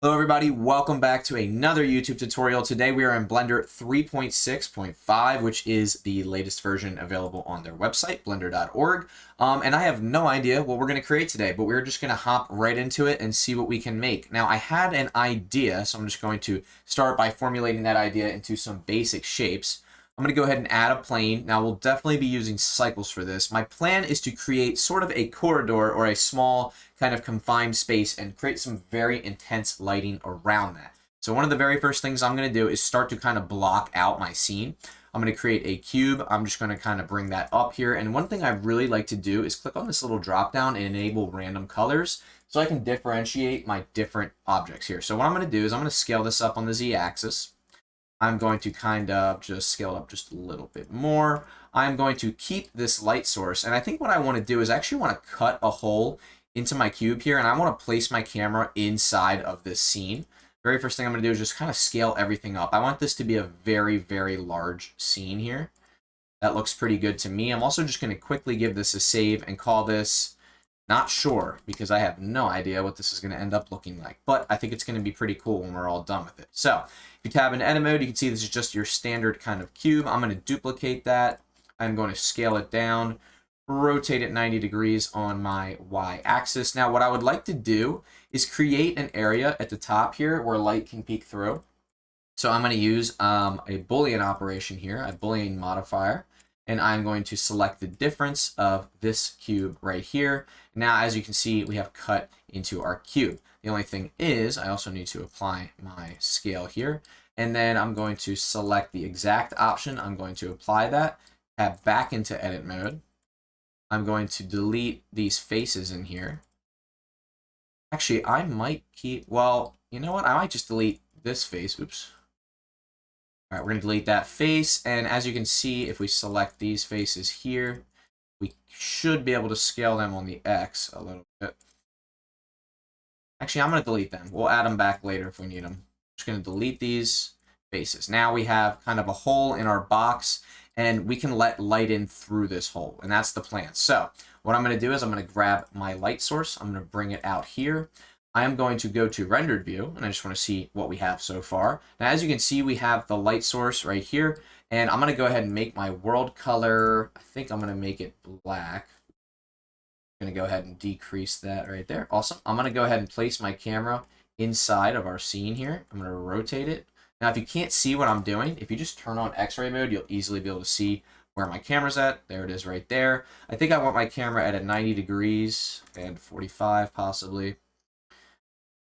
Hello everybody, welcome back to another YouTube tutorial. Today we are in Blender 3.6.5, which is the latest version available on their website, blender.org. And I have no idea what we're going to create today, but we're just going to hop right into it and see what we can make. Now I had an idea, so I'm just going to start by formulating that idea into some basic shapes. I'm going to go ahead and add a plane. Now we'll definitely be using cycles for this. My plan is to create sort of a corridor or a small kind of confined space and create some very intense lighting around that. So one of the very first things I'm going to do is start to kind of block out my scene. I'm going to create a cube. I'm just going to kind of bring that up here. And one thing I really like to do is click on this little drop down and enable random colors so I can differentiate my different objects here. So what I'm going to do is I'm going to scale this up on the Z-axis. I'm going to kind of just scale it up just a little bit more. I'm going to keep this light source. And I think what I want to do is I actually want to cut a hole into my cube here. And I want to place my camera inside of this scene. Very first thing I'm going to do is just kind of scale everything up. I want this to be a very, very large scene here. That looks pretty good to me. I'm also just going to quickly give this a save and call this not sure, because I have no idea what this is going to end up looking like. But I think it's going to be pretty cool when we're all done with it. So if you tab into edit mode, you can see this is just your standard kind of cube. I'm going to duplicate that. I'm going to scale it down, rotate it 90 degrees on my y-axis. Now what I would like to do is create an area at the top here where light can peek through. So I'm going to use a Boolean operation here, a Boolean modifier. And I'm going to select the difference of this cube right here. Now, as you can see, we have cut into our cube. The only thing is, I also need to apply my scale here. And then I'm going to select the exact option. I'm going to apply that, tab back into edit mode. I'm going to delete these faces in here. Actually, I might keep, well, you know what? I might just delete this face. Oops. All right, we're going to delete that face, and as you can see, if we select these faces here, we should be able to scale them on the X a little bit. Actually, I'm going to delete them. We'll add them back later if we need them. Just going to delete these faces. Now we have kind of a hole in our box, and we can let light in through this hole, and that's the plan. So what I'm going to do is I'm going to grab my light source. I'm going to bring it out here. I am going to go to rendered view, and I just want to see what we have so far. Now, as you can see, we have the light source right here, and I'm going to go ahead and make my world color. I think I'm going to make it black. I'm going to go ahead and decrease that right there. Awesome. I'm going to go ahead and place my camera inside of our scene here. I'm going to rotate it. Now, if you can't see what I'm doing, if you just turn on X-ray mode, you'll easily be able to see where my camera's at. There it is right there. I think I want my camera at a 90 degrees and 45 possibly.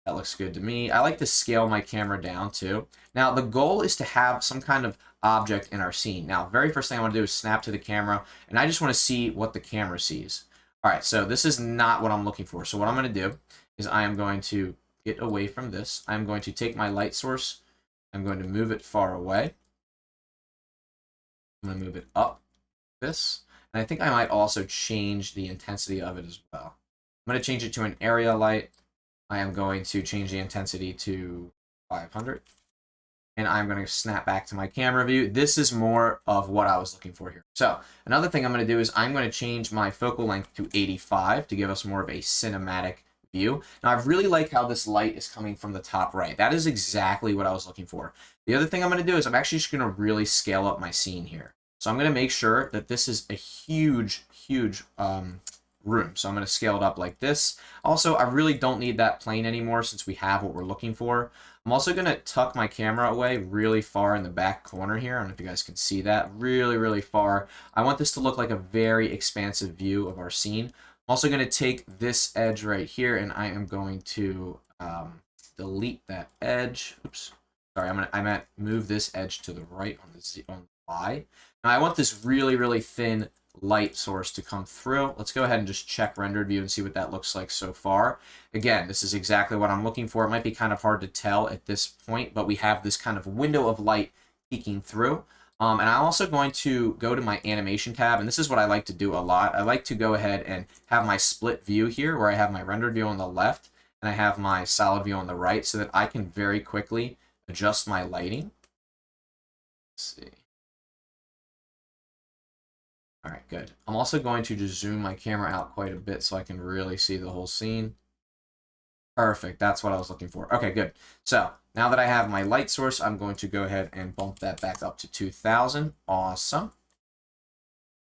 That looks good to me. I like to scale my camera down too. Now, the goal is to have some kind of object in our scene. Now, very first thing I want to do is snap to the camera, and I just want to see what the camera sees. All right, so this is not what I'm looking for. So what I'm going to do is I am going to get away from this. I'm going to take my light source. I'm going to move it far away. I'm going to move it up this. And I think I might also change the intensity of it as well. I'm going to change it to an area light. I am going to change the intensity to 500. And I'm going to snap back to my camera view. This is more of what I was looking for here. So another thing I'm going to do is I'm going to change my focal length to 85 to give us more of a cinematic view. Now, I really like how this light is coming from the top right. That is exactly what I was looking for. The other thing I'm going to do is I'm actually just going to really scale up my scene here. So I'm going to make sure that this is a huge, huge room. So I'm going to scale it up like this. Also, I really don't need that plane anymore since we have what we're looking for. I'm also going to tuck my camera away really far in the back corner here. I don't know if you guys can see that. Really, really far. I want this to look like a very expansive view of our scene. I'm also going to take this edge right here, and I am going to delete that edge. Oops. Sorry, I meant move this edge to the right on the Y. Now, I want this really, really thin light source to come through. Let's go ahead and just check rendered view and see what that looks like so far. Again, this is exactly what I'm looking for. It might be kind of hard to tell at this point, but we have this kind of window of light peeking through. And I'm also going to go to my animation tab, and this is what I like to do a lot. I like to go ahead and have my split view here where I have my rendered view on the left and I have my solid view on the right so that I can very quickly adjust my lighting. Let's see. All right, good. I'm also going to just zoom my camera out quite a bit so I can really see the whole scene. Perfect. That's what I was looking for. Okay, good. So now that I have my light source, I'm going to go ahead and bump that back up to 2000. Awesome.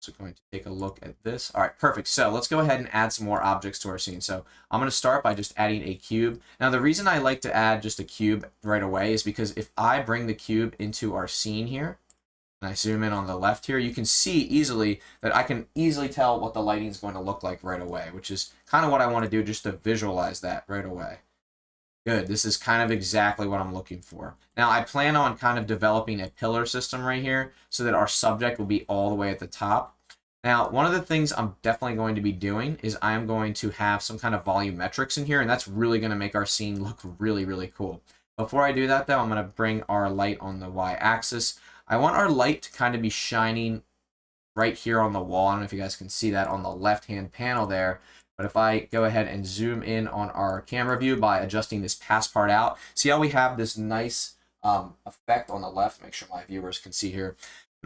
So going to take a look at this. All right, perfect. So let's go ahead and add some more objects to our scene. So I'm going to start by just adding a cube. Now, the reason I like to add just a cube right away is because if I bring the cube into our scene here, and I zoom in on the left here, you can see easily that I can easily tell what the lighting is going to look like right away, which is kind of what I want to do just to visualize that right away. Good. This is kind of exactly what I'm looking for. Now, I plan on kind of developing a pillar system right here so that our subject will be all the way at the top. Now, one of the things I'm definitely going to be doing is I'm going to have some kind of volumetrics in here, and that's really going to make our scene look really, really cool. Before I do that, though, I'm going to bring our light on the y-axis. I want our light to kind of be shining right here on the wall. I don't know if you guys can see that on the left-hand panel there. But if I go ahead and zoom in on our camera view by adjusting this pass part out, see how we have this nice effect on the left? Make sure my viewers can see here.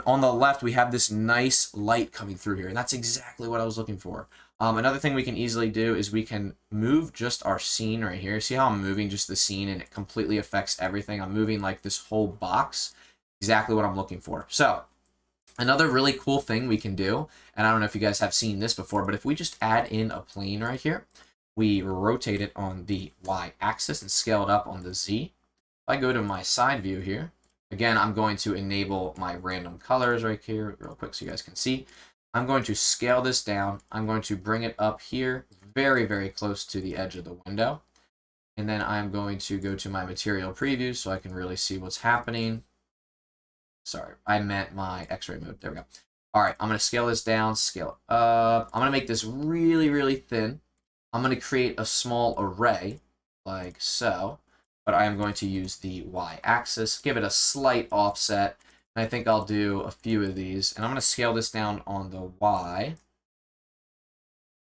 On the left, we have this nice light coming through here, and that's exactly what I was looking for. Another thing we can easily do is we can move just our scene right here. See how I'm moving just the scene, and it completely affects everything? I'm moving like this whole box. Exactly what I'm looking for. So another really cool thing we can do, and I don't know if you guys have seen this before, but if we just add in a plane right here, we rotate it on the y-axis and scale it up on the z. If I go to my side view here, again, I'm going to enable my random colors right here real quick so you guys can see. I'm going to scale this down. I'm going to bring it up here very, very close to the edge of the window. And then I'm going to go to my material preview so I can really see what's happening. Sorry, I meant my x-ray mode. There we go. All right, I'm going to scale this down, scale it up. I'm going to make this really, really thin. I'm going to create a small array like so, but I am going to use the y-axis, give it a slight offset, and I think I'll do a few of these, and I'm going to scale this down on the y.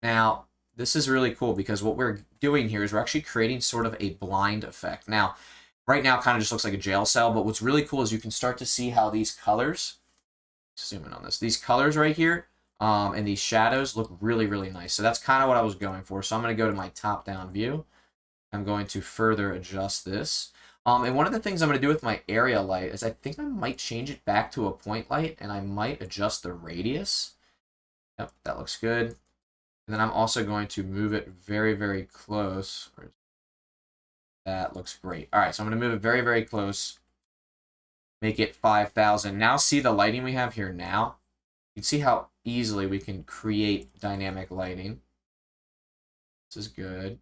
Now, this is really cool because what we're doing here is we're actually creating sort of a blind effect. Now, right now, it kind of just looks like a jail cell, but what's really cool is you can start to see how these colors, zoom in on this, these colors right here and these shadows look really, really nice. So that's kind of what I was going for. So I'm going to go to my top-down view. I'm going to further adjust this. And one of the things I'm going to do with my area light is I think I might change it back to a point light, and I might adjust the radius. Yep, that looks good. And then I'm also going to move it very, very close. That looks great. All right, so I'm going to move it very, very close. Make it 5,000. Now see the lighting we have here now? You can see how easily we can create dynamic lighting. This is good.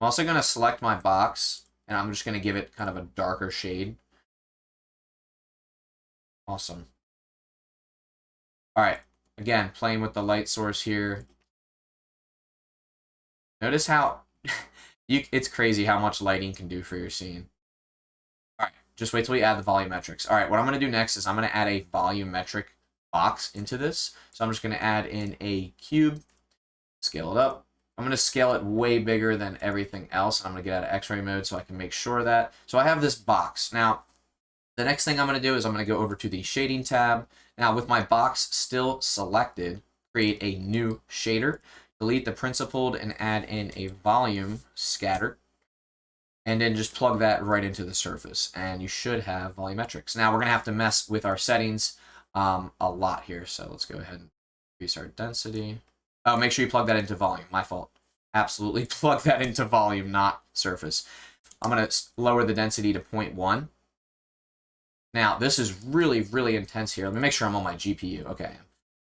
I'm also going to select my box, and I'm just going to give it kind of a darker shade. Awesome. All right, again, playing with the light source here. Notice how it's crazy how much lighting can do for your scene. All right, just wait till we add the volumetrics. All right, what I'm going to do next is I'm going to add a volumetric box into this. So I'm just going to add in a cube, scale it up. I'm going to scale it way bigger than everything else. I'm going to get out of x-ray mode so I can make sure of that. So I have this box. Now, the next thing I'm going to do is I'm going to go over to the shading tab. Now, with my box still selected, create a new shader. Delete the principled and add in a volume scatter. And then just plug that right into the surface. And you should have volumetrics. Now, we're going to have to mess with our settings a lot here. So let's go ahead and increase our density. Oh, make sure you plug that into volume. My fault. Absolutely plug that into volume, not surface. I'm going to lower the density to 0.1. Now, this is really, really intense here. Let me make sure I'm on my GPU. Okay.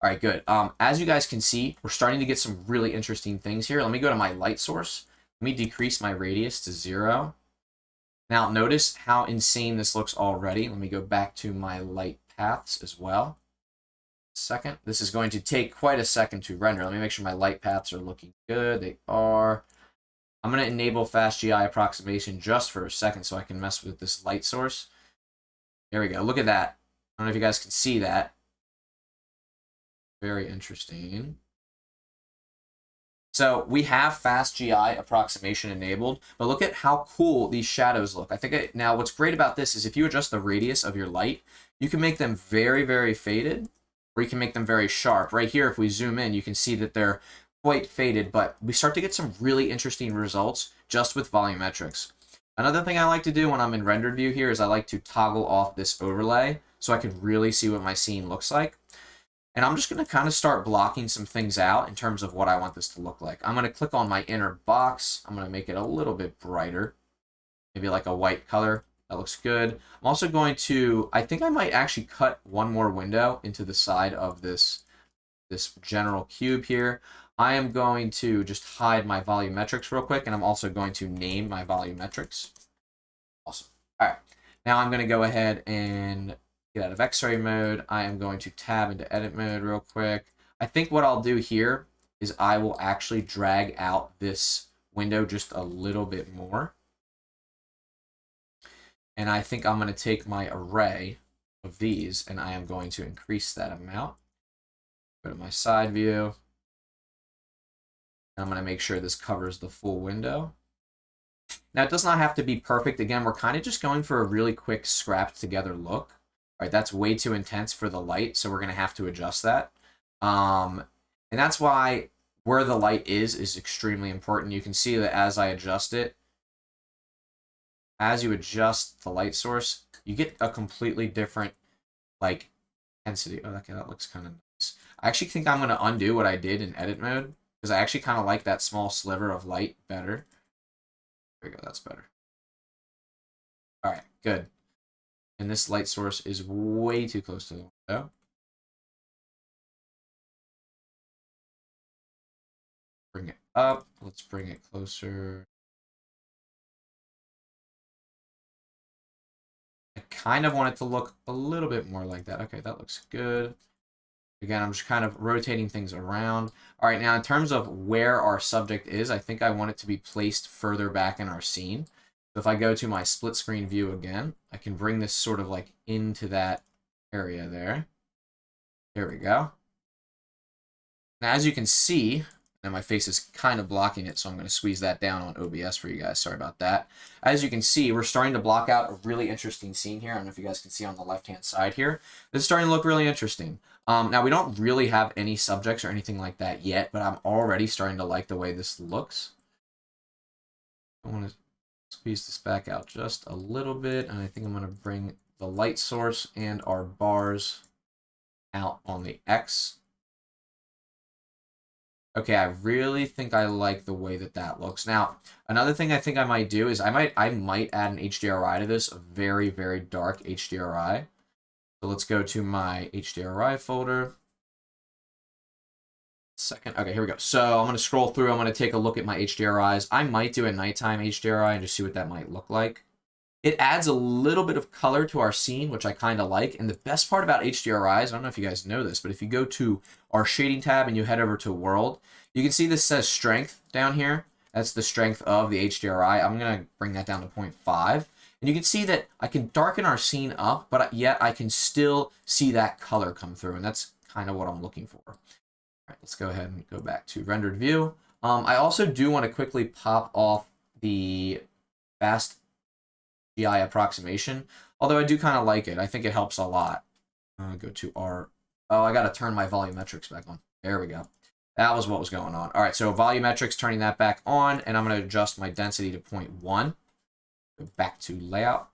All right, good. As you guys can see, we're starting to get some really interesting things here. Let me go to my light source. Let me decrease my radius to 0. Now, notice how insane this looks already. Let me go back to my light paths as well. Second, this is going to take quite a second to render. Let me make sure my light paths are looking good. They are. I'm going to enable fast GI approximation just for a second so I can mess with this light source. There we go. Look at that. I don't know if you guys can see that. Very interesting. So we have fast GI approximation enabled, but look at how cool these shadows look. I think now what's great about this is if you adjust the radius of your light, you can make them very, very faded, or you can make them very sharp. Right here, if we zoom in, you can see that they're quite faded, but we start to get some really interesting results just with volumetrics. Another thing I like to do when I'm in rendered view here is I like to toggle off this overlay so I can really see what my scene looks like. And I'm just going to kind of start blocking some things out in terms of what I want this to look like. I'm going to click on my inner box. I'm going to make it a little bit brighter, maybe like a white color. That looks good. I'm also going to, I think I might actually cut one more window into the side of this general cube here. I am going to just hide my volumetrics real quick, and I'm also going to name my volumetrics. Awesome. All right. Now I'm going to go ahead and get out of X-ray mode. I am going to tab into edit mode real quick. I think what I'll do here is I will actually drag out this window just a little bit more. And I think I'm going to take my array of these and I am going to increase that amount. Go to my side view. I'm going to make sure this covers the full window. Now, it does not have to be perfect. Again, we're kind of just going for a really quick scrapped together look. All right, that's way too intense for the light, so we're going to have to adjust that. And that's why where the light is extremely important. You can see that as I adjust it, as you adjust the light source, you get a completely different like intensity. Oh, okay, that looks kind of nice. I actually think I'm going to undo what I did in edit mode because I actually kind of like that small sliver of light better. There we go, that's better. All right, good. And this light source is way too close to the window. Bring it up. Let's bring it closer. I kind of want it to look a little bit more like that. Okay, that looks good. Again, I'm just kind of rotating things around. All right, now in terms of where our subject is, I think I want it to be placed further back in our scene. So if I go to my split screen view again, I can bring this sort of like into that area there. There we go. Now, as you can see, and my face is kind of blocking it, so I'm going to squeeze that down on OBS for you guys. Sorry about that. As you can see, we're starting to block out a really interesting scene here. I don't know if you guys can see on the left-hand side here. This is starting to look really interesting. Now, we don't really have any subjects or anything like that yet, but I'm already starting to like the way this looks. I want to squeeze this back out just a little bit, and I think I'm going to bring the light source and our bars out on the X. Okay, I really think I like the way that that looks. Now, another thing I think I might do is I might add an HDRI to this, a very, very dark HDRI. So let's go to my HDRI folder. Second, okay, here we go. So I'm going to scroll through. I'm going to take a look at my HDRIs. I might do a nighttime HDRI and just see what that might look like. It adds a little bit of color to our scene, which I kind of like. And the best part about HDRIs, I don't know if you guys know this, but if you go to our shading tab and you head over to world, you can see this says strength down here. That's the strength of the HDRI. I'm going to bring that down to 0.5. And you can see that I can darken our scene up, but yet I can still see that color come through. And that's kind of what I'm looking for. All right, let's go ahead and go back to rendered view. I also do want to quickly pop off the fast GI approximation, although I do kind of like it. I think it helps a lot. Go to our... Oh, I got to turn my volumetrics back on. There we go. That was what was going on. All right, so volumetrics, turning that back on, and I'm going to adjust my density to 0.1. Go back to layout,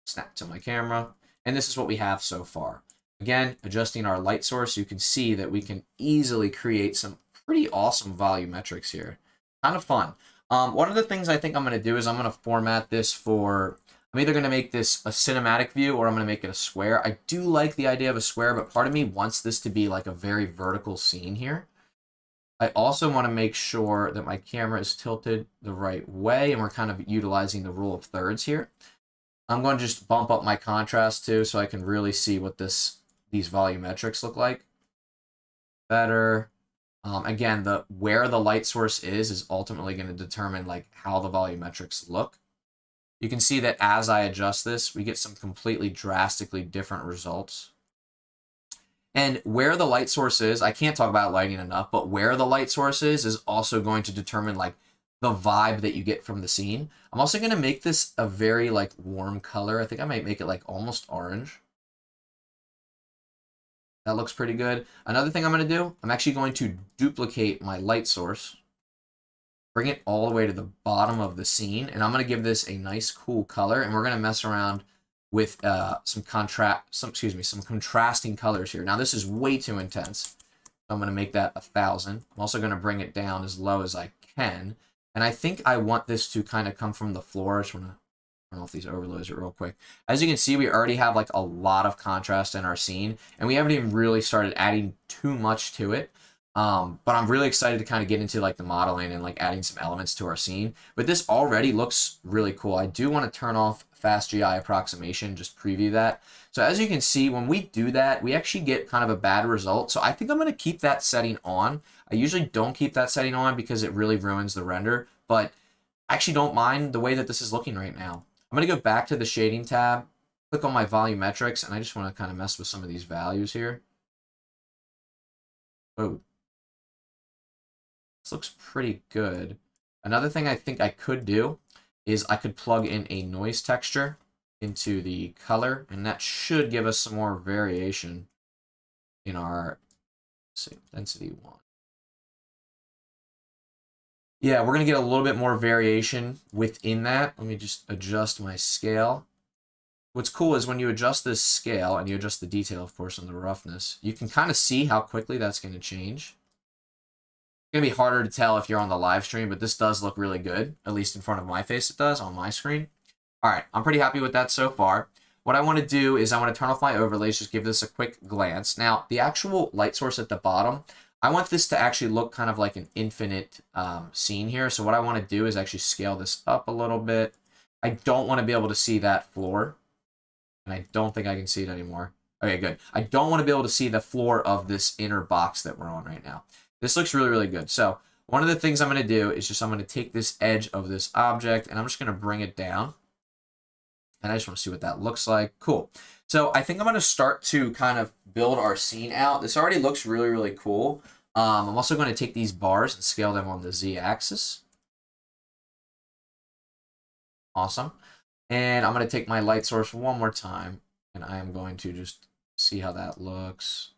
snap to my camera, and this is what we have so far. Again, adjusting our light source, you can see that we can easily create some pretty awesome volumetrics here. Kind of fun. One of the things I think I'm going to do is I'm going to format this for... I'm either going to make this a cinematic view or I'm going to make it a square. I do like the idea of a square, but part of me wants this to be like a very vertical scene here. I also want to make sure that my camera is tilted the right way, and we're kind of utilizing the rule of thirds here. I'm going to just bump up my contrast too so I can really see what these volumetrics look like. Better. Again, where the light source is ultimately going to determine like how the volumetrics look. You can see that as I adjust this, we get some completely drastically different results. And where the light source is, I can't talk about lighting enough, but where the light source is also going to determine like the vibe that you get from the scene. I'm also going to make this a very like warm color. I think I might make it like almost orange. That looks pretty good. Another thing I'm going to do, I'm actually going to duplicate my light source, bring it all the way to the bottom of the scene, and I'm going to give this a nice cool color, and we're going to mess around with some contrasting colors here. Now this is way too intense, so I'm going to make that 1,000. I'm also going to bring it down as low as I can, and I think I want this to kind of come from the floor. I just want to turn off these overloads real quick. As you can see, we already have like a lot of contrast in our scene, and we haven't even really started adding too much to it. But I'm really excited to kind of get into like the modeling and like adding some elements to our scene. But this already looks really cool. I do want to turn off fast GI approximation, just preview that. So as you can see, when we do that, we actually get kind of a bad result. So I think I'm going to keep that setting on. I usually don't keep that setting on because it really ruins the render, but I actually don't mind the way that this is looking right now. I'm going to go back to the shading tab, click on my volumetrics, and I just want to kind of mess with some of these values here. Oh. This looks pretty good. Another thing I think I could do is I could plug in a noise texture into the color, and that should give us some more variation in our, let's see, density 1. Yeah, we're going to get a little bit more variation within that. Let me just adjust my scale. What's cool is when you adjust this scale, and you adjust the detail, of course, and the roughness, you can kind of see how quickly that's going to change. It's going to be harder to tell if you're on the live stream, but this does look really good. At least in front of my face it does on my screen. All right, I'm pretty happy with that so far. What I want to do is I want to turn off my overlays, just give this a quick glance. Now, the actual light source at the bottom, I want this to actually look kind of like an infinite scene here. So what I want to do is actually scale this up a little bit. I don't want to be able to see that floor, and I don't think I can see it anymore. Okay, good. I don't want to be able to see the floor of this inner box that we're on right now. This looks really, really good. So one of the things I'm going to do is I'm going to take this edge of this object, and I'm just going to bring it down. And I just want to see what that looks like. Cool. So I think I'm going to start to kind of build our scene out. This already looks really, really cool. I'm also going to take these bars and scale them on the Z-axis. Awesome. And I'm going to take my light source one more time, and I am going to just see how that looks.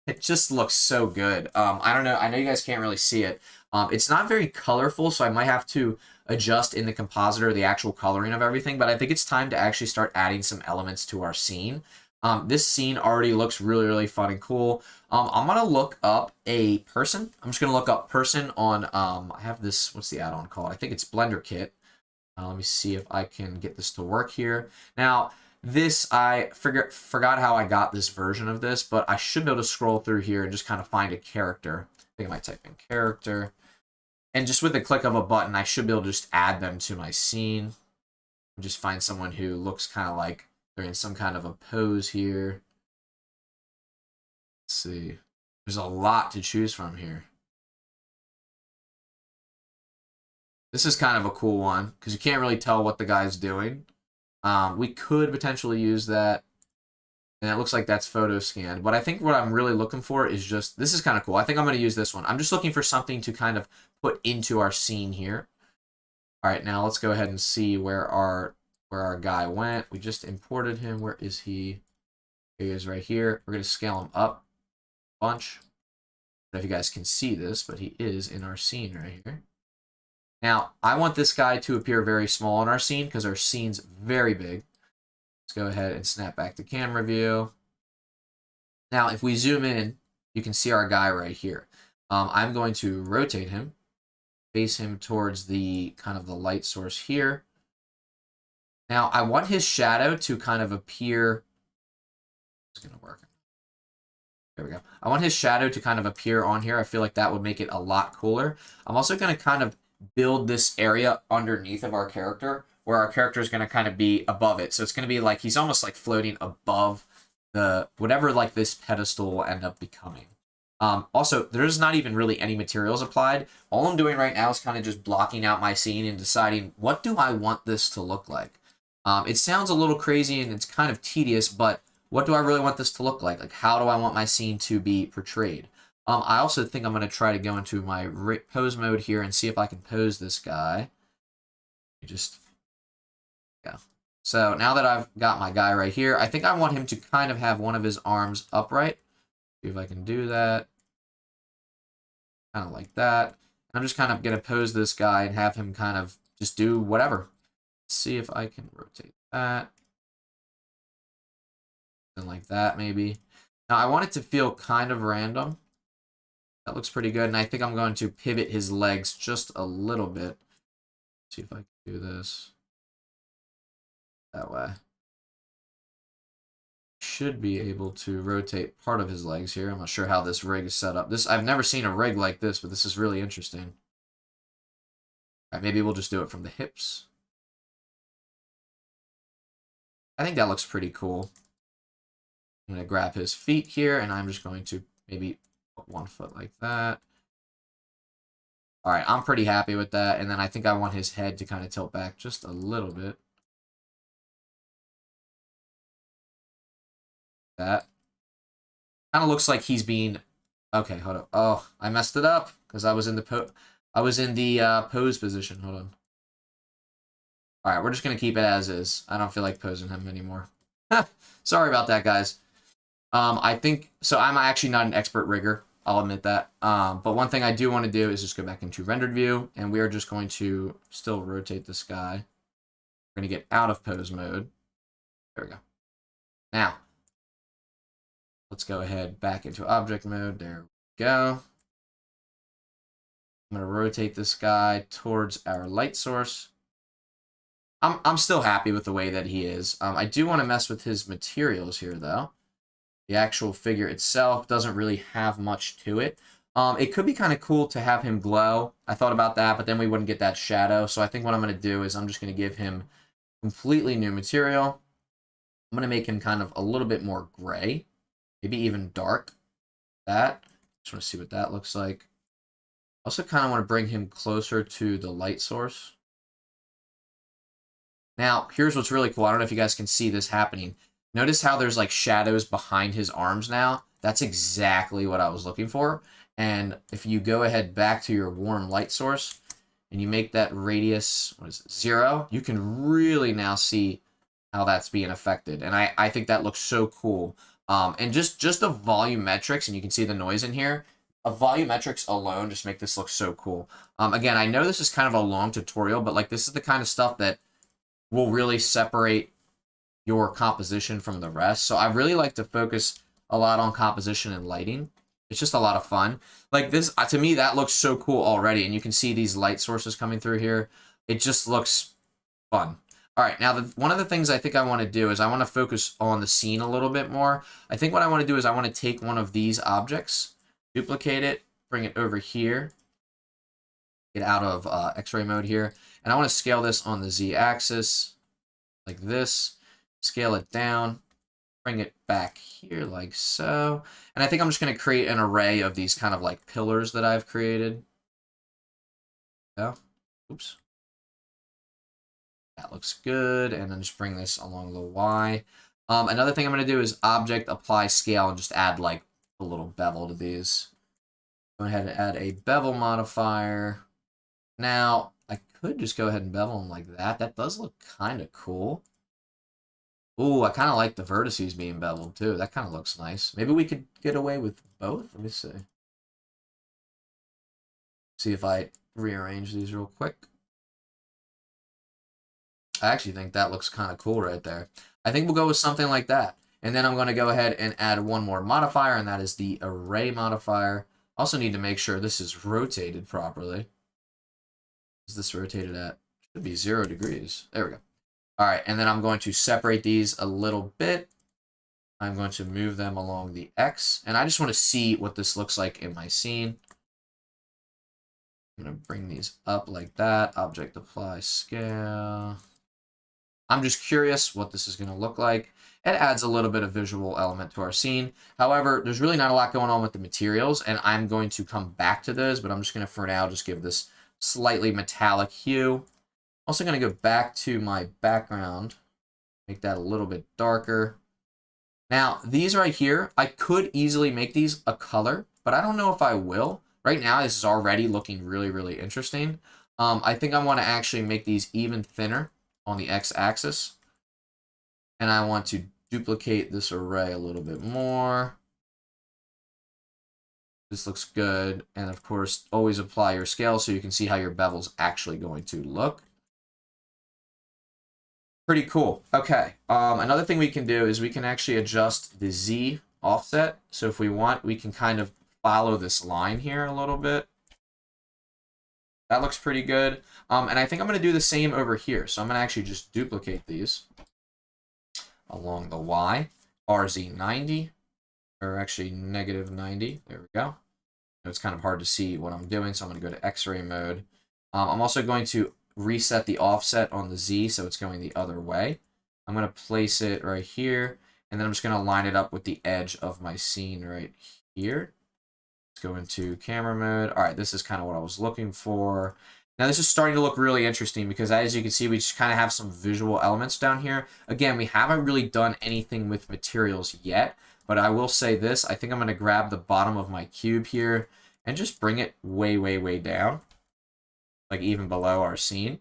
It just looks so good. I don't know. I know you guys can't really see it. It's not very colorful, so I might have to adjust in the compositor the actual coloring of everything, but I think it's time to actually start adding some elements to our scene. This scene already looks really, really fun and cool. I'm going to look up a person. I'm just going to look up person on, I have this, what's the add-on called? I think it's Blender Kit. Let me see if I can get this to work here. Now, this, I forgot how I got this version of this, but I should be able to scroll through here and just kind of find a character. I think I might type in character. And just with the click of a button, I should be able to just add them to my scene. Just find someone who looks kind of like they're in some kind of a pose here. Let's see. There's a lot to choose from here. This is kind of a cool one because you can't really tell what the guy's doing. We could potentially use that, and it looks like that's photo scanned. But I think what I'm really looking for is just, this is kind of cool. I think I'm going to use this one. I'm just looking for something to kind of put into our scene here. All right, now let's go ahead and see where our guy went. We just imported him. Where is he? Here he is right here. We're going to scale him up a bunch. I don't know if you guys can see this, but he is in our scene right here. Now, I want this guy to appear very small in our scene because our scene's very big. Let's go ahead and snap back to camera view. Now, if we zoom in, you can see our guy right here. I'm going to rotate him, face him towards the kind of the light source here. Now, I want his shadow to kind of appear. It's going to work. There we go. I want his shadow to kind of appear on here. I feel like that would make it a lot cooler. I'm also going to kind of build this area underneath of our character where our character is going to kind of be above it. So it's going to be like he's almost like floating above the whatever like this pedestal will end up becoming. Also, there's not even really any materials applied. All I'm doing right now is kind of just blocking out my scene and deciding what do I want this to look like. It sounds a little crazy and it's kind of tedious, but what do I really want this to look like? Like, how do I want my scene to be portrayed? I also think I'm going to try to go into my pose mode here and see if I can pose this guy. Yeah. So now that I've got my guy right here, I think I want him to kind of have one of his arms upright. See if I can do that. Kind of like that. And I'm just kind of going to pose this guy and have him kind of just do whatever. Let's see if I can rotate that. Something like that, maybe. Now, I want it to feel kind of random. That looks pretty good. And I think I'm going to pivot his legs just a little bit. See if I can do this that way. Should be able to rotate part of his legs here. I'm not sure how this rig is set up. I've never seen a rig like this, but this is really interesting. All right, maybe we'll just do it from the hips. I think that looks pretty cool. I'm going to grab his feet here, and I'm just going to maybe put 1 foot like that. All right, I'm pretty happy with that. And then I think I want his head to kind of tilt back just a little bit. That kind of looks like he's being... Okay, hold on. Oh, I messed it up because I was in the pose position. Hold on. All right, we're just going to keep it as is. I don't feel like posing him anymore. Sorry about that, guys. I think... So I'm actually not an expert rigger. I'll admit that. But one thing I do want to do is just go back into rendered view, and we are just going to still rotate this guy. We're going to get out of pose mode. There we go. Now, let's go ahead back into object mode. There we go. I'm going to rotate this guy towards our light source. I'm still happy with the way that he is. I do want to mess with his materials here, though. The actual figure itself doesn't really have much to it. It could be kind of cool to have him glow. I thought about that, but then we wouldn't get that shadow. So I think what I'm going to do is I'm just going to give him completely new material. I'm going to make him kind of a little bit more gray. Maybe even dark. That. Just want to see what that looks like. Also kind of want to bring him closer to the light source. Now, here's what's really cool. I don't know if you guys can see this happening. Notice how there's like shadows behind his arms now? That's exactly what I was looking for. And if you go ahead back to your warm light source and you make that radius, what is it, 0, you can really now see how that's being affected. And I think that looks so cool. And just the volumetrics, and you can see the noise in here, volumetrics alone just make this look so cool. Again, I know this is kind of a long tutorial, but like this is the kind of stuff that will really separate your composition from the rest. So I really like to focus a lot on composition and lighting. It's just a lot of fun. Like this, to me, that looks so cool already. And you can see these light sources coming through here. It just looks fun. All right, now one of the things I think I want to do is I want to focus on the scene a little bit more. I think what I want to do is I want to take one of these objects, duplicate it, bring it over here, get out of X-ray mode here, and I want to scale this on the Z-axis like this, scale it down, bring it back here like so, and I think I'm just going to create an array of these kind of like pillars that I've created. Oh, oops. That looks good, and then just bring this along the Y. Another thing I'm going to do is object, apply scale, and just add like a little bevel to these. Go ahead and add a bevel modifier. Now, I could just go ahead and bevel them like that. That does look kind of cool. Ooh, I kind of like the vertices being beveled too. That kind of looks nice. Maybe we could get away with both. Let me see. See if I rearrange these real quick. I actually think that looks kind of cool right there. I think we'll go with something like that. And then I'm going to go ahead and add one more modifier, and that is the array modifier. Also need to make sure this is rotated properly. Is this rotated at? Should be 0 degrees. There we go. All right, and then I'm going to separate these a little bit. I'm going to move them along the X, and I just want to see what this looks like in my scene. I'm going to bring these up like that. Object apply scale. I'm just curious what this is going to look like. It adds a little bit of visual element to our scene. However, there's really not a lot going on with the materials, and I'm going to come back to those, but I'm just going to, for now, just give this slightly metallic hue. Also going to go back to my background, make that a little bit darker. Now, these right here, I could easily make these a color, but I don't know if I will. Right now, this is already looking really, really interesting. I think I want to actually make these even thinner on the X-axis. And I want to duplicate this array a little bit more. This looks good. And of course, always apply your scale so you can see how your bevel's actually going to look. Pretty cool. Okay. Another thing we can do is we can actually adjust the Z offset. So if we want, we can kind of follow this line here a little bit. That looks pretty good. And I think I'm going to do the same over here. So I'm going to actually just duplicate these along the Y. RZ90, or actually -90. There we go. It's kind of hard to see what I'm doing, so I'm going to go to X-ray mode. I'm also going to reset the offset on the Z so it's going the other way. I'm going to place it right here, and then I'm just going to line it up with the edge of my scene right here. Let's go into camera mode. All right, this is kind of what I was looking for. Now this is starting to look really interesting because as you can see, we just kind of have some visual elements down here. Again, we haven't really done anything with materials yet, but I will say this. I think I'm going to grab the bottom of my cube here and just bring it way, way, way down, like even below our scene.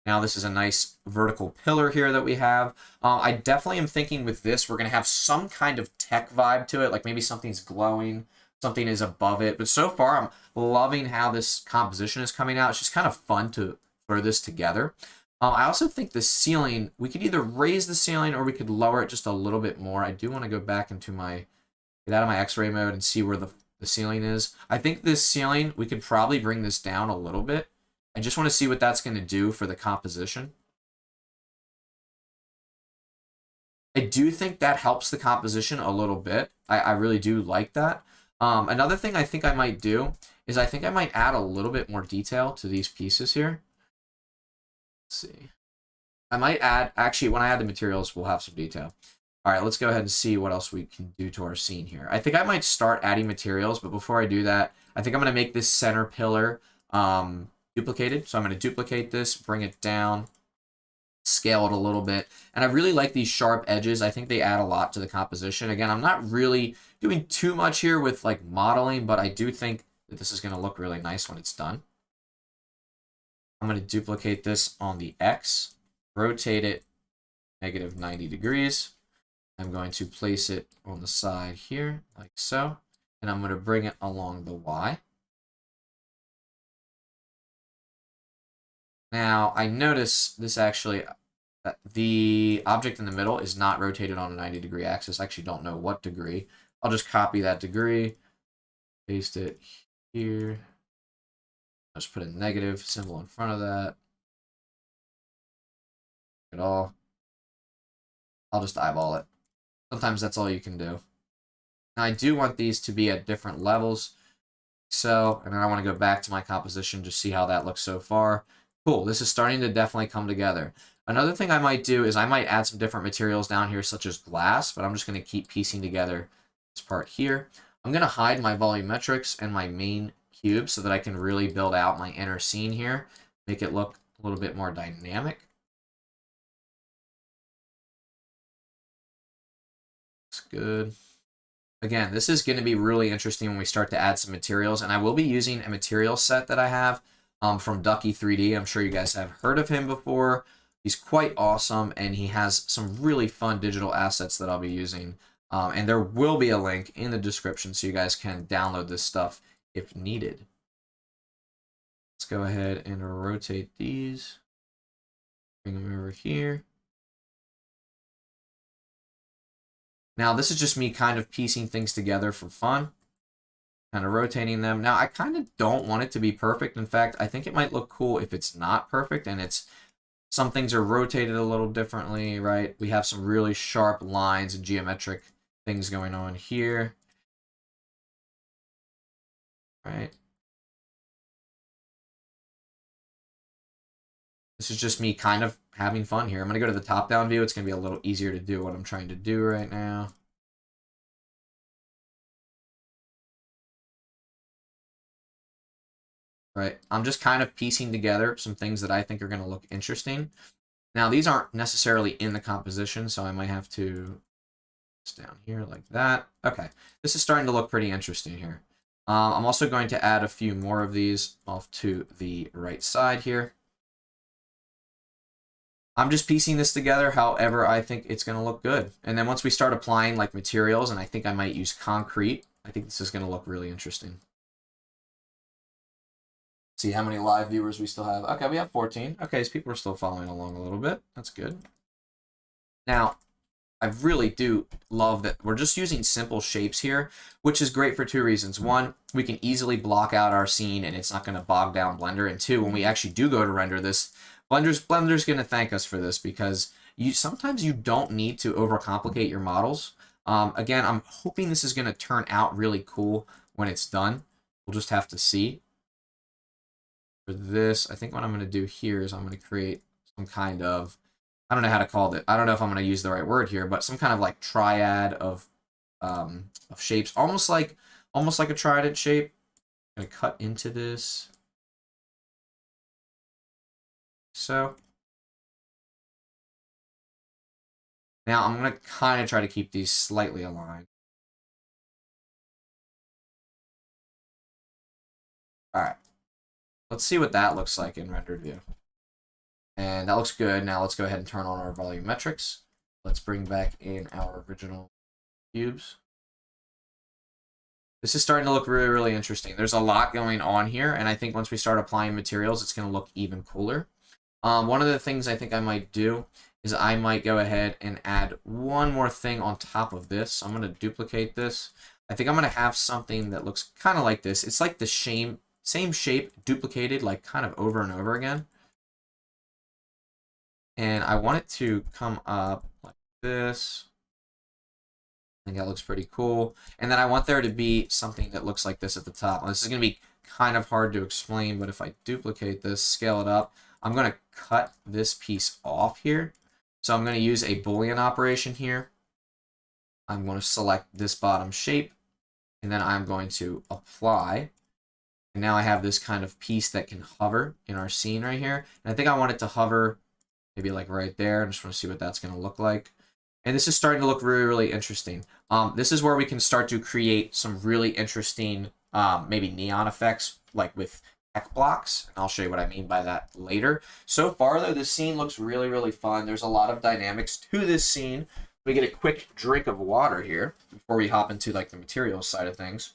Now this is a nice vertical pillar here that we have. I definitely am thinking with this, we're going to have some kind of tech vibe to it, like maybe something's glowing, something is above it. But so far, I'm loving how this composition is coming out. It's just kind of fun to throw this together. I also think the ceiling, we could either raise the ceiling or we could lower it just a little bit more. I do want to go back into get out of my X-ray mode and see where the ceiling is. I think this ceiling, we could probably bring this down a little bit. I just want to see what that's going to do for the composition. I do think that helps the composition a little bit. I really do like that. Another thing I think I might do is I think I might add a little bit more detail to these pieces here. Let's see. I might add, actually, when I add the materials, we'll have some detail. All right, let's go ahead and see what else we can do to our scene here. I think I might start adding materials, but before I do that, I think I'm going to make this center pillar duplicated. So I'm going to duplicate this, bring it down, scale it a little bit. And I really like these sharp edges. I think they add a lot to the composition. Again, I'm not really doing too much here with like modeling, but I do think that this is going to look really nice when it's done. I'm going to duplicate this on the X, rotate it -90 degrees. I'm going to place it on the side here, like so. And I'm going to bring it along the Y. Now, I notice this actually, the object in the middle is not rotated on a 90-degree axis. I actually don't know what degree. I'll just copy that degree, paste it here. I'll just put a negative symbol in front of that. At all. I'll just eyeball it. Sometimes that's all you can do. Now, I do want these to be at different levels. So, and then I want to go back to my composition to see how that looks so far. Cool, this is starting to definitely come together. Another thing I might do is I might add some different materials down here, such as glass, but I'm just going to keep piecing together this part here. I'm going to hide my volumetrics and my main cube so that I can really build out my inner scene here, make it look a little bit more dynamic. Looks good. Again, this is going to be really interesting when we start to add some materials, and I will be using a material set that I have from Ducky 3D. I'm sure you guys have heard of him before. He's quite awesome, and he has some really fun digital assets that I'll be using. And there will be a link in the description so you guys can download this stuff if needed. Let's go ahead and rotate these. Bring them over here. Now, this is just me kind of piecing things together for fun. Kind of rotating them. Now, I kind of don't want it to be perfect. In fact, I think it might look cool if it's not perfect and some things are rotated a little differently, right? We have some really sharp lines and geometric things going on here. Right? This is just me kind of having fun here. I'm going to go to the top-down view. It's going to be a little easier to do what I'm trying to do right now. Right, I'm just kind of piecing together some things that I think are going to look interesting. Now, these aren't necessarily in the composition, so I might have to down here like that. Okay, this is starting to look pretty interesting here. I'm also going to add a few more of these off to the right side here. I'm just piecing this together however I think it's going to look good. And then once we start applying like materials, and I think I might use concrete I think this is going to look really interesting. See how many live viewers we still have. Okay, we have 14. Okay, so people are still following along a little bit. That's good. Now, I really do love that we're just using simple shapes here, which is great for two reasons. One, we can easily block out our scene and it's not going to bog down Blender. And two, when we actually do go to render this, Blender's going to thank us for this because sometimes you don't need to overcomplicate your models. Again, I'm hoping this is going to turn out really cool when it's done. We'll just have to see. For this, I think what I'm going to do here is I'm going to create some kind of, I don't know how to call it. I don't know if I'm going to use the right word here, but some kind of like triad of shapes, almost like a trident shape. I'm going to cut into this. So now I'm going to kind of try to keep these slightly aligned. All right. Let's see what that looks like in rendered view. And that looks good. Now let's go ahead and turn on our volumetrics. Let's bring back in our original cubes. This is starting to look really, really interesting. There's a lot going on here, and I think once we start applying materials, it's going to look even cooler. One of the things I think I might do is I might go ahead and add one more thing on top of this. So I'm going to duplicate this. I think I'm going to have something that looks kind of like this. It's like the same shape duplicated like kind of over and over again. And I want it to come up like this. I think that looks pretty cool. And then I want there to be something that looks like this at the top. Now, this is going to be kind of hard to explain, but if I duplicate this, scale it up, I'm going to cut this piece off here. So I'm going to use a Boolean operation here. I'm going to select this bottom shape, and then I'm going to apply. And now I have this kind of piece that can hover in our scene right here. And I think I want it to hover maybe like right there. I just want to see what that's going to look like. And this is starting to look really, really interesting. This is where we can start to create some really interesting, maybe neon effects, like with tech blocks. And I'll show you what I mean by that later. So far, though, this scene looks really, really fun. There's a lot of dynamics to this scene. We get a quick drink of water here before we hop into like the materials side of things.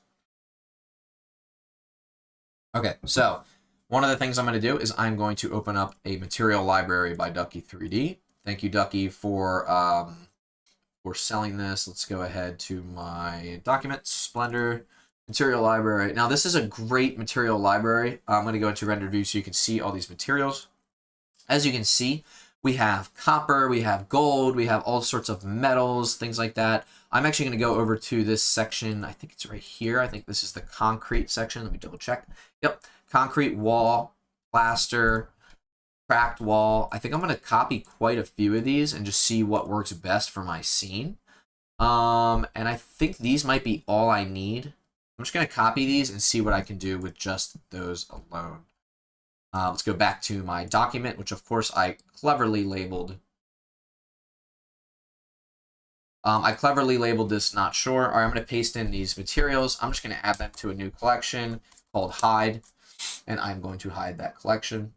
Okay, so one of the things I'm going to do is I'm going to open up a material library by Ducky3D. Thank you, Ducky, for selling this. Let's go ahead to my documents, Blender, material library. Now, this is a great material library. I'm going to go into render view so you can see all these materials. As you can see, we have copper, we have gold, we have all sorts of metals, things like that. I'm actually going to go over to this section. I think it's right here. I think this is the concrete section. Let me double check. Yep, concrete wall, plaster, cracked wall. I think I'm going to copy quite a few of these and just see what works best for my scene. And I think these might be all I need. I'm just going to copy these and see what I can do with just those alone. Let's go back to my document, which of course I cleverly labeled. This not sure. All right, I'm going to paste in these materials. I'm just going to add them to a new collection called hide, and I'm going to hide that collection.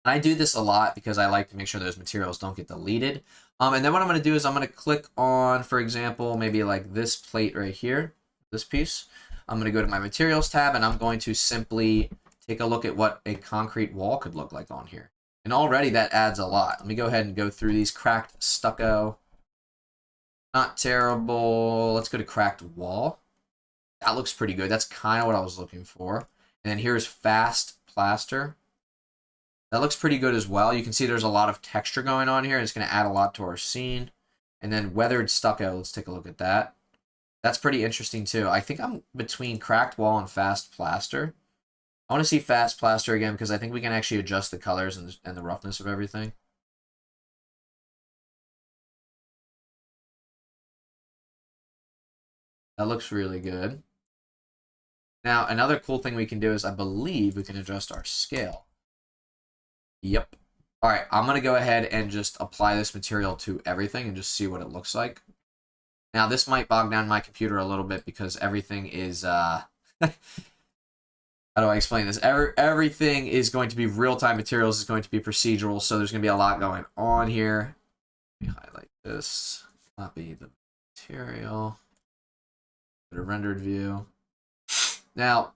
And I do this a lot because I like to make sure those materials don't get deleted. And then what I'm going to do is I'm going to click on, for example, maybe like this plate right here, this piece. I'm going to go to my materials tab, and I'm going to simply take a look at what a concrete wall could look like on here. And already that adds a lot. Let me go ahead and go through these. Cracked stucco. Not terrible. Let's go to cracked wall. That looks pretty good. That's kind of what I was looking for. And then here's fast plaster. That looks pretty good as well. You can see there's a lot of texture going on here. It's going to add a lot to our scene. And then weathered stucco. Let's take a look at that. That's pretty interesting too. I think I'm between cracked wall and fast plaster. I want to see fast plaster again because I think we can actually adjust the colors and the roughness of everything. That looks really good. Now, another cool thing we can do is I believe we can adjust our scale. Yep. All right, I'm going to go ahead and just apply this material to everything and just see what it looks like. Now, this might bog down my computer a little bit because everything is... how do I explain this? Everything is going to be real-time materials. Is going to be procedural, so there's going to be a lot going on here. Let me highlight this. Copy the material. Go to rendered view. Now,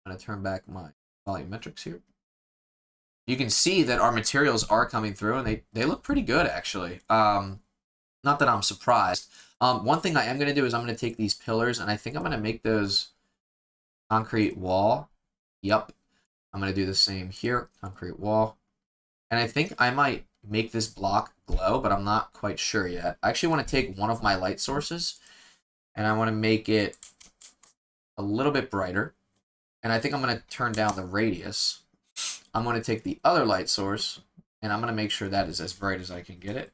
I'm going to turn back my volumetrics here. You can see that our materials are coming through, and they look pretty good, actually. Not that I'm surprised. One thing I am going to do is I'm going to take these pillars, and I think I'm going to make those concrete wall. Yep. I'm going to do the same here, concrete wall. And I think I might make this block glow, but I'm not quite sure yet. I actually want to take one of my light sources, and I want to make it a little bit brighter. And I think I'm going to turn down the radius. I'm going to take the other light source, and I'm going to make sure that is as bright as I can get it.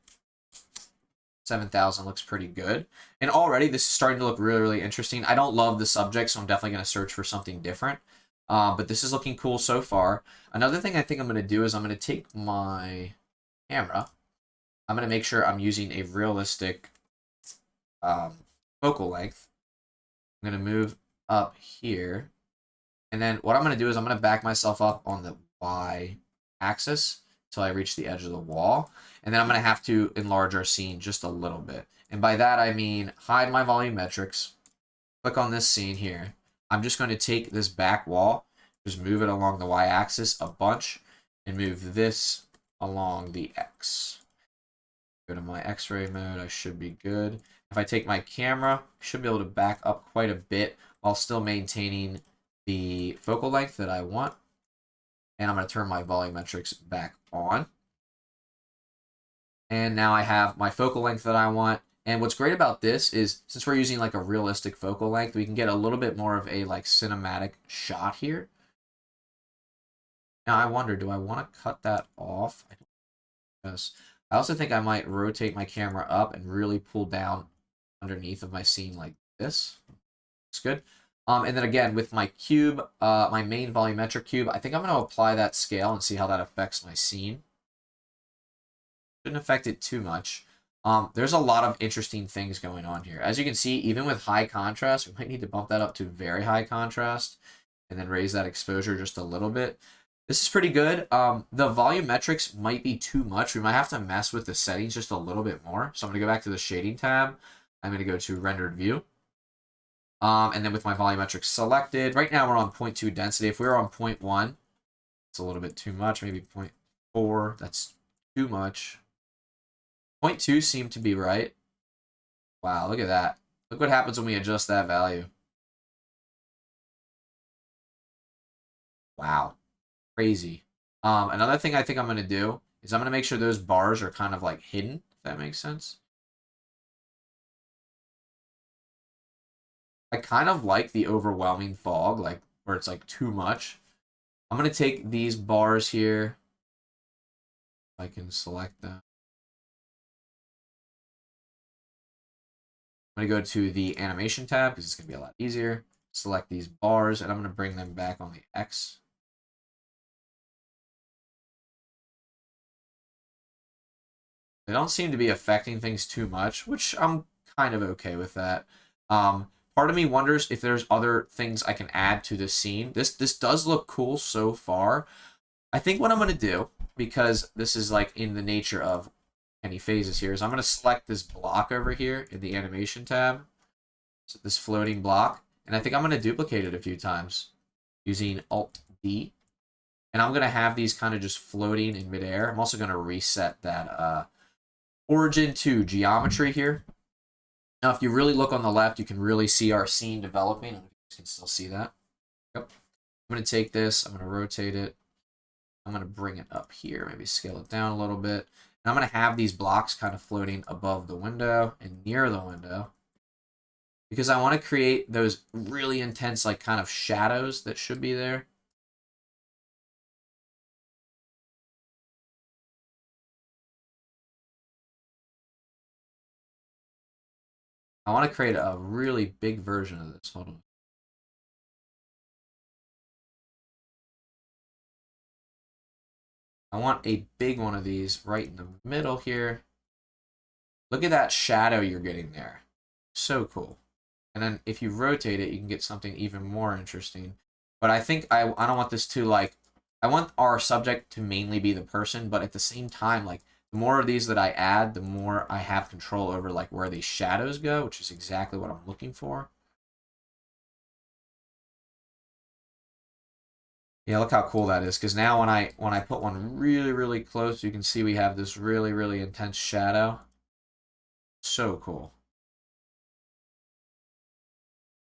7,000 looks pretty good. And already this is starting to look really, really interesting. I don't love the subject, so I'm definitely going to search for something different. But this is looking cool so far. Another thing I think I'm going to do is I'm going to take my camera. I'm going to make sure I'm using a realistic focal length. I'm going to move up here. And then what I'm going to do is I'm going to back myself up on the Y axis until I reach the edge of the wall. And then I'm going to have to enlarge our scene just a little bit. And by that, I mean hide my volumetrics. Click on this scene here. I'm just going to take this back wall, just move it along the Y axis a bunch, and move this along the X. Go to my X-ray mode. I should be good. If I take my camera, I should be able to back up quite a bit while still maintaining the focal length that I want. And I'm going to turn my volumetrics back on. And now I have my focal length that I want. And what's great about this is, since we're using like a realistic focal length, we can get a little bit more of a like cinematic shot here. Now I wonder, do I want to cut that off? I don't know. I also think I might rotate my camera up and really pull down underneath of my scene like this. Looks good. And then again, with my cube, my main volumetric cube, I think I'm going to apply that scale and see how that affects my scene. Shouldn't affect it too much. There's a lot of interesting things going on here. As you can see, even with high contrast, we might need to bump that up to very high contrast and then raise that exposure just a little bit. This is pretty good. The volumetrics might be too much. We might have to mess with the settings just a little bit more. So I'm going to go back to the shading tab. I'm going to go to rendered view. And then with my volumetrics selected, right now we're on 0.2 density. If we were on 0.1, it's a little bit too much. Maybe 0.4, that's too much. 0.2 seemed to be right. Wow, look at that. Look what happens when we adjust that value. Wow, crazy. Another thing I think I'm going to do is I'm going to make sure those bars are kind of like hidden, if that makes sense. I kind of like the overwhelming fog, like where it's like too much. I'm going to take these bars here. I can select them. I'm going to go to the animation tab because it's going to be a lot easier. Select these bars, and I'm going to bring them back on the X. They don't seem to be affecting things too much, which I'm kind of okay with that. Part of me wonders if there's other things I can add to this scene. This does look cool so far. I think what I'm going to do, because this is like in the nature of any phases here, is I'm going to select this block over here in the animation tab. So this floating block. And I think I'm going to duplicate it a few times using Alt-D. And I'm going to have these kind of just floating in midair. I'm also going to reset that origin to geometry here. Now, if you really look on the left, you can really see our scene developing. I don't know if you can still see that. Yep. I'm going to take this. I'm going to rotate it. I'm going to bring it up here. Maybe scale it down a little bit. And I'm going to have these blocks kind of floating above the window and near the window, because I want to create those really intense, like, kind of shadows that should be there. I want to create a really big version of this. Hold on. I want a big one of these right in the middle here. Look at that shadow you're getting there. So cool. And then if you rotate it, you can get something even more interesting. But I think I don't want this to, like, I want our subject to mainly be the person, but at the same time, like, The more of these that I add, the more I have control over like where these shadows go, which is exactly what I'm looking for. Yeah, look how cool that is. Because now when I put one really close, you can see we have this really intense shadow. So cool.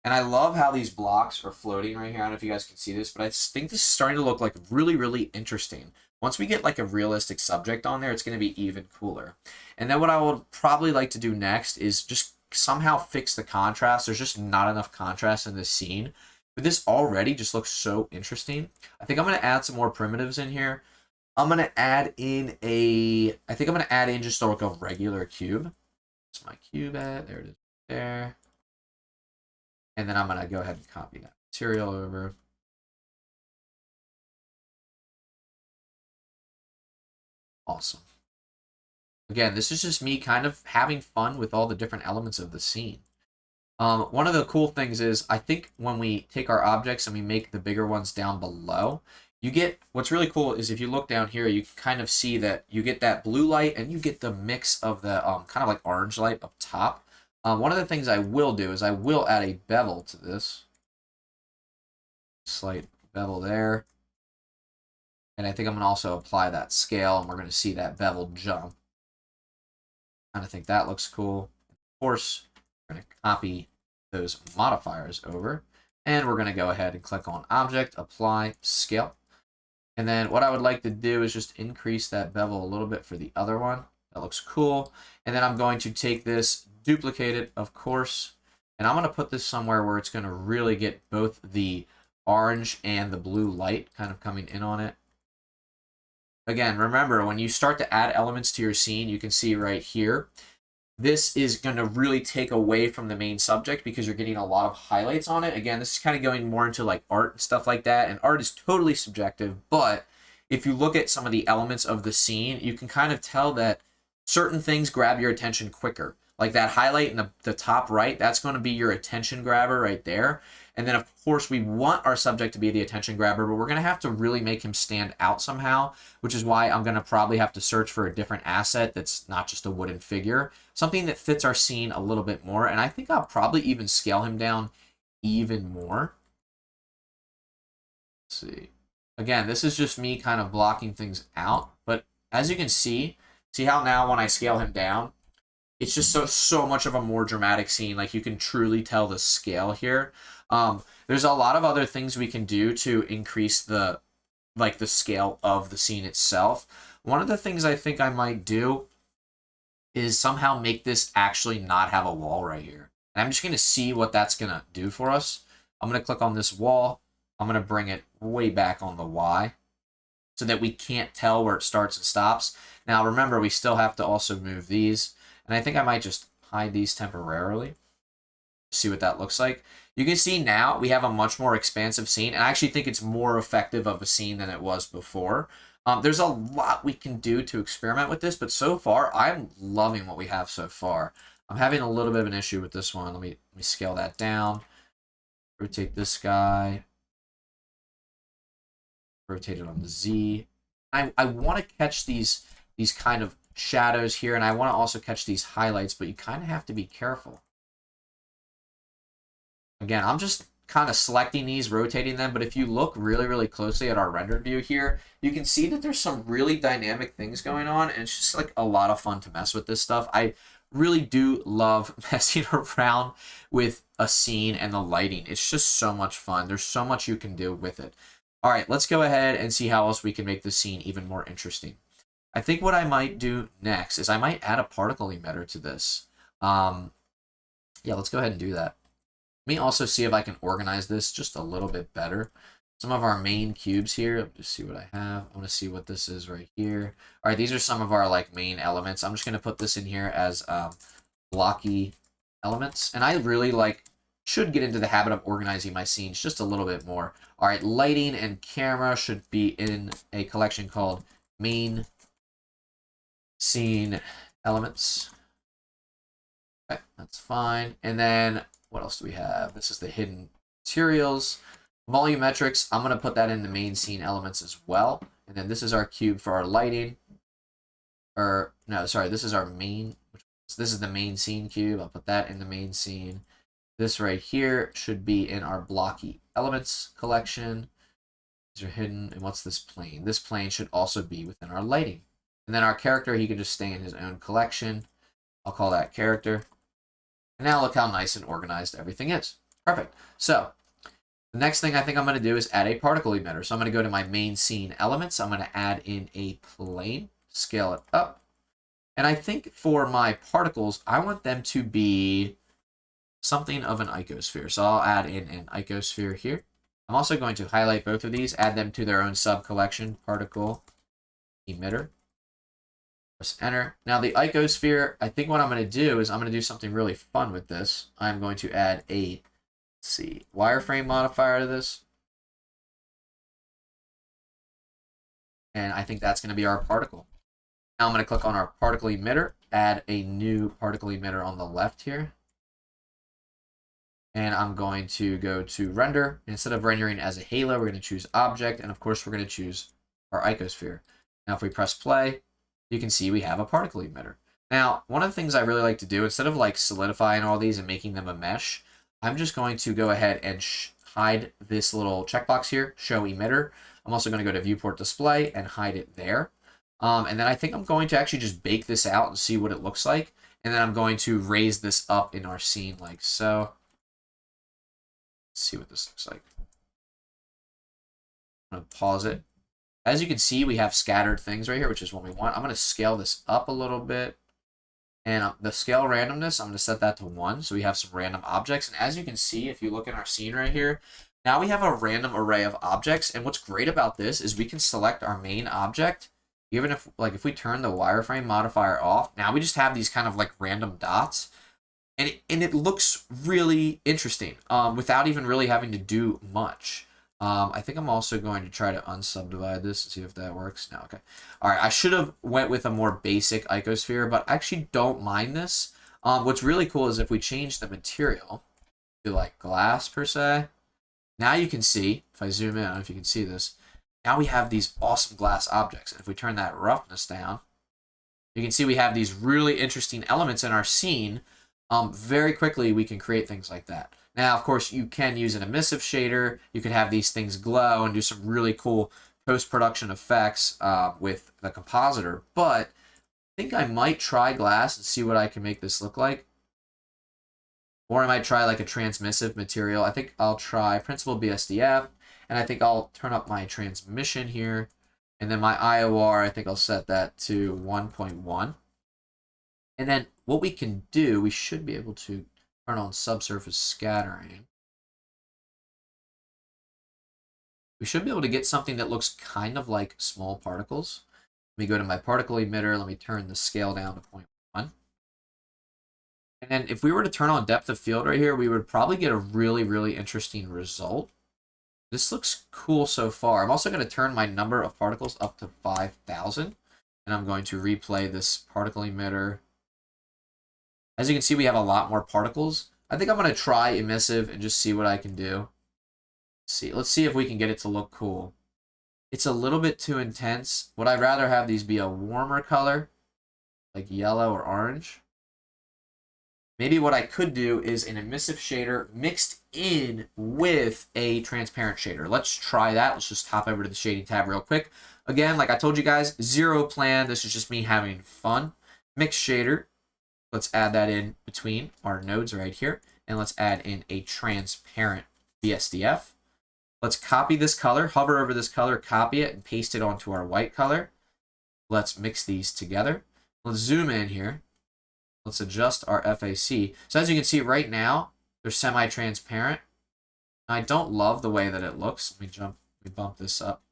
And I love how these blocks are floating right here. I don't know if you guys can see this, but I think this is starting to look like really interesting. Once we get like a realistic subject on there, it's going to be even cooler. And then what I would probably like to do next is just somehow fix the contrast. There's just not enough contrast in this scene. But this already just looks so interesting. I think I'm going to add some more primitives in here. I'm going to add in I think I'm going to add in just like a regular cube. That's my cube at. There it is. There. And then I'm going to go ahead and copy that material over. Awesome. Again, this is just me kind of having fun with all the different elements of the scene. One of the cool things is I think when we take our objects and we make the bigger ones down below, you get, what's really cool is if you look down here, you can kind of see that you get that blue light and you get the mix of the kind of like orange light up top. One of the things I will do is I will add a bevel to this. Slight bevel there. And I think I'm going to also apply that scale, and we're going to see that bevel jump. I think that looks cool. Of course, we're going to copy those modifiers over, and we're going to go ahead and click on Object, Apply, Scale. And then what I would like to do is just increase that bevel a little bit for the other one. That looks cool. And then I'm going to take this, duplicate it, of course, and I'm going to put this somewhere where it's going to really get both the orange and the blue light kind of coming in on it. Again, remember, when you start to add elements to your scene, you can see right here, this is going to really take away from the main subject because you're getting a lot of highlights on it. Again, this is kind of going more into like art and stuff like that, and art is totally subjective, but if you look at some of the elements of the scene, you can kind of tell that certain things grab your attention quicker. Like that highlight in the top right, that's going to be your attention grabber right there. And then, of course, we want our subject to be the attention grabber, but we're going to have to really make him stand out somehow, which is why I'm going to probably have to search for a different asset that's not just a wooden figure, something that fits our scene a little bit more. And I think I'll probably even scale him down even more. Let's see. Again, this is just me kind of blocking things out, but as you can see how now when I scale him down, it's just so much of a more dramatic scene. Like you can truly tell the scale here. There's a lot of other things we can do to increase the scale of the scene itself. One of the things I think I might do is somehow make this actually not have a wall right here. And I'm just going to see what that's going to do for us. I'm going to click on this wall. I'm going to bring it way back on the Y so that we can't tell where it starts and stops. Now remember, we still have to also move these. And I think I might just hide these temporarily. See what that looks like. You can see now we have a much more expansive scene, and I actually think it's more effective of a scene than it was before. There's a lot we can do to experiment with this, but so far, I'm loving what we have so far. I'm having a little bit of an issue with this one. Let me scale that down. Rotate this guy. Rotate it on the Z. I want to catch these kind of shadows here, and I want to also catch these highlights, but you kind of have to be careful. Again, I'm just kind of selecting these, rotating them, but if you look really closely at our rendered view here, you can see that there's some really dynamic things going on, and it's just like a lot of fun to mess with this stuff. I really do love messing around with a scene and the lighting. It's just so much fun. There's so much you can do with it. All right, let's go ahead and see how else we can make the scene even more interesting. I think what I might do next is I might add a particle emitter to this. Yeah, let's go ahead and do that. Let me also see if I can organize this just a little bit better. Some of our main cubes here. Let me just see what I have. I want to see what this is right here. All right, these are some of our like main elements. I'm just going to put this in here as blocky elements. And I really should get into the habit of organizing my scenes just a little bit more. All right, lighting and camera should be in a collection called main scene elements. Okay, that's fine. And then what else do we have? This is the hidden materials. Volumetrics, I'm going to put that in the main scene elements as well. And then this is our cube for our lighting. or no, sorry, this is our main, so this is the main scene cube. I'll put that in the main scene. This right here should be in our blocky elements collection. These are hidden. And what's this plane? This plane should also be within our lighting. And then our character, he can just stay in his own collection. I'll call that character. And now look how nice and organized everything is. Perfect. So the next thing I think I'm going to do is add a particle emitter. So I'm going to go to my main scene elements. I'm going to add in a plane, scale it up. And I think for my particles, I want them to be something of an icosphere. So I'll add in an icosphere here. I'm also going to highlight both of these, add them to their own sub-collection, particle emitter. Press enter. Now the icosphere, I think what I'm going to do is I'm going to do something really fun with this. I'm going to add a, let's see, wireframe modifier to this. And I think that's going to be our particle. Now I'm going to click on our particle emitter, add a new particle emitter on the left here. And I'm going to go to render. Instead of rendering as a halo, we're going to choose object. And of course, we're going to choose our icosphere. Now, if we press play, you can see we have a particle emitter. Now, one of the things I really like to do, instead of like solidifying all these and making them a mesh, I'm just going to go ahead and hide this little checkbox here, show emitter. I'm also going to go to viewport display and hide it there. And then I think I'm going to actually just bake this out and see what it looks like. And then I'm going to raise this up in our scene like so. Let's see what this looks like. I'm going to pause it. As you can see, we have scattered things right here, which is what we want. I'm going to scale this up a little bit. And the scale randomness, I'm going to set that to 1. So we have some random objects. And as you can see, if you look at our scene right here, now we have a random array of objects. And what's great about this is we can select our main object. Even if, like, if we turn the wireframe modifier off, now we just have these kind of like random dots. And it looks really interesting without even really having to do much. I think I'm also going to try to unsubdivide this and see if that works. No, okay. All right, I should have went with a more basic icosphere, but I actually don't mind this. What's really cool is if we change the material to like glass per se, now you can see, if I zoom in, I don't know if you can see this, now we have these awesome glass objects. And if we turn that roughness down, you can see we have these really interesting elements in our scene. Very quickly, we can create things like that. Now, of course, you can use an emissive shader. You can have these things glow and do some really cool post-production effects with the compositor. But I think I might try glass and see what I can make this look like. Or I might try like a transmissive material. I think I'll try Principled BSDF. And I think I'll turn up my transmission here. And then my IOR, I think I'll set that to 1.1. And then what we can do, we should be able to turn on subsurface scattering. We should be able to get something that looks kind of like small particles. Let me go to my particle emitter. Let me turn the scale down to 0.1. And then if we were to turn on depth of field right here, we would probably get a really, really interesting result. This looks cool so far. I'm also going to turn my number of particles up to 5,000. And I'm going to replay this particle emitter. As you can see, we have a lot more particles. I think I'm going to try emissive and just see what I can do. Let's see if we can get it to look cool. It's a little bit too intense. Would I rather have these be a warmer color, like yellow or orange? Maybe what I could do is an emissive shader mixed in with a transparent shader. Let's try that. Let's just hop over to the shading tab real quick. Again, like I told you guys, zero plan. This is just me having fun. Mix shader. Let's add that in between our nodes right here. And let's add in a transparent BSDF. Let's copy this color, hover over this color, copy it, and paste it onto our white color. Let's mix these together. Let's zoom in here. Let's adjust our FAC. So as you can see right now, they're semi-transparent. I don't love the way that it looks. Let me bump this up.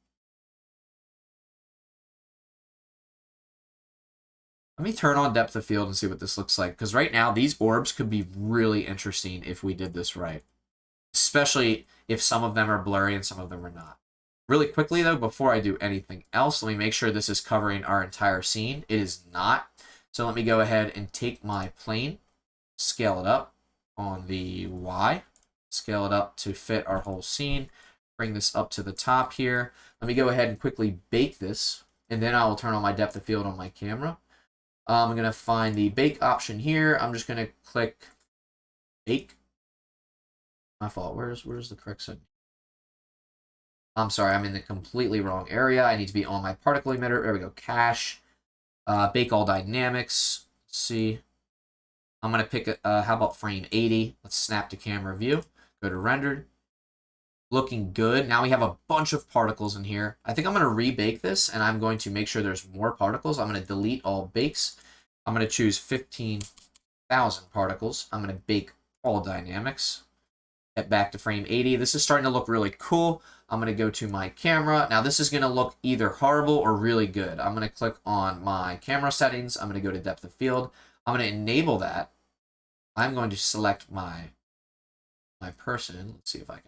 Let me turn on depth of field and see what this looks like. Because right now, these orbs could be really interesting if we did this right. Especially if some of them are blurry and some of them are not. Really quickly, though, before I do anything else, let me make sure this is covering our entire scene. It is not. So let me go ahead and take my plane, scale it up on the Y, scale it up to fit our whole scene, bring this up to the top here. Let me go ahead and quickly bake this, and then I will turn on my depth of field on my camera. I'm going to find the bake option here. I'm just going to click bake. My fault. Where's the correct setting? I'm sorry, I'm in the completely wrong area. I need to be on my particle emitter. There we go. Cache. Bake all dynamics. Let's see. I'm going to pick, how about frame 80? Let's snap to camera view. Go to rendered. Looking good. Now we have a bunch of particles in here. I think I'm going to rebake this, and I'm going to make sure there's more particles. I'm going to delete all bakes. I'm going to choose 15,000 particles. I'm going to bake all dynamics. Get back to frame 80. This is starting to look really cool. I'm going to go to my camera. Now this is going to look either horrible or really good. I'm going to click on my camera settings. I'm going to go to depth of field. I'm going to enable that. I'm going to select my person. Let's see if I can.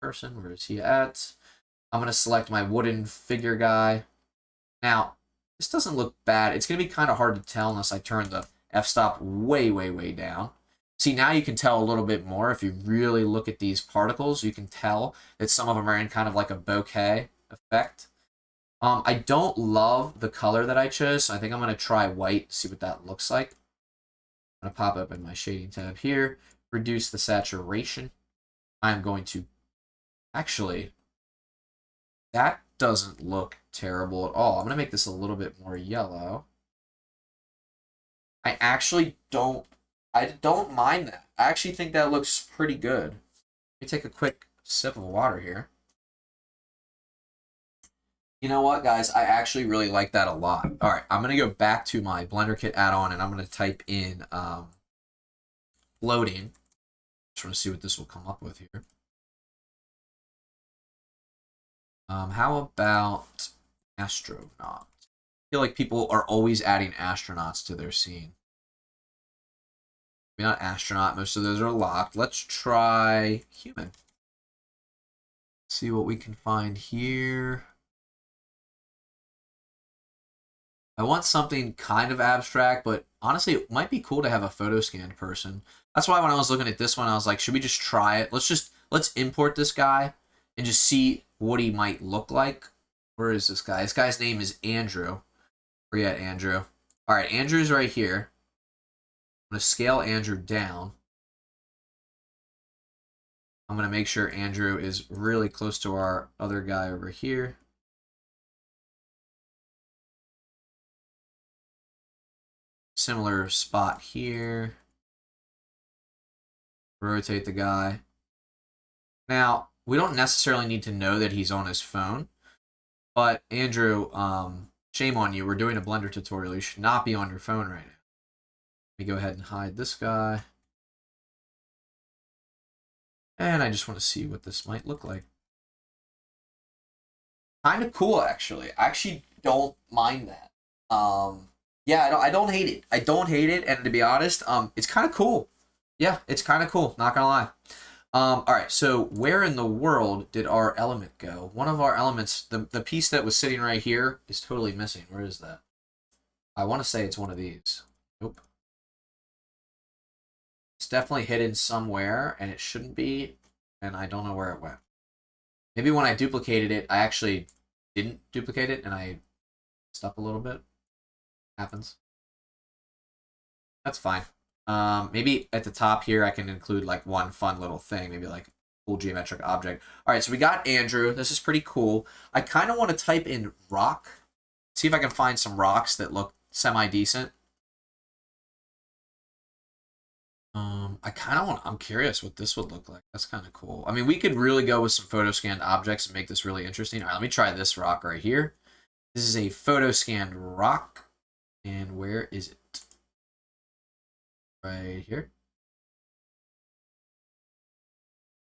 Person, where is he at? I'm going to select my wooden figure guy. Now, this doesn't look bad. It's going to be kind of hard to tell unless I turn the f-stop way, way, way down. See, now you can tell a little bit more. If you really look at these particles, you can tell that some of them are in kind of like a bokeh effect. I don't love the color that I chose, so I think I'm going to try white, see what that looks like. I'm going to pop up in my shading tab here, reduce the saturation. I'm going to actually, that doesn't look terrible at all. I'm going to make this a little bit more yellow. I actually don't mind that. I actually think that looks pretty good. Let me take a quick sip of water here. You know what, guys? I actually really like that a lot. All right, I'm going to go back to my Blender Kit add-on, and I'm going to type in floating. Just want to see what this will come up with here. How about astronaut? I feel like people are always adding astronauts to their scene. Maybe not astronaut. Most of those are locked. Let's try human. See what we can find here. I want something kind of abstract, but honestly, it might be cool to have a photo scanned person. That's why when I was looking at this one, I was like, should we just try it? Let's import this guy and just see what he might look like. Where is this guy? This guy's name is Andrew. Where you at, Andrew? All right, Andrew's right here. I'm going to scale Andrew down. I'm going to make sure Andrew is really close to our other guy over here. Similar spot here. Rotate the guy. Now, we don't necessarily need to know that he's on his phone, but Andrew, shame on you. We're doing a Blender tutorial. You should not be on your phone right now. Let me go ahead and hide this guy. And I just want to see what this might look like. Kind of cool, actually. I actually don't mind that. Yeah, I don't hate it. I don't hate it, and to be honest, it's kind of cool. Yeah, it's kind of cool, not gonna lie. All right, so where in the world did our element go? One of our elements, the piece that was sitting right here, is totally missing. Where is that? I want to say it's one of these. Nope. It's definitely hidden somewhere, and it shouldn't be, and I don't know where it went. Maybe when I duplicated it, I actually didn't duplicate it, and I messed up a little bit. Happens. That's fine. Maybe at the top here, I can include like one fun little thing, maybe like cool geometric object. All right, so we got Andrew. This is pretty cool. I kind of want to type in rock. See if I can find some rocks that look semi-decent. I'm curious what this would look like. That's kind of cool. I mean, we could really go with some photo scanned objects and make this really interesting. All right, let me try this rock right here. This is a photo scanned rock. And where is it? Right here.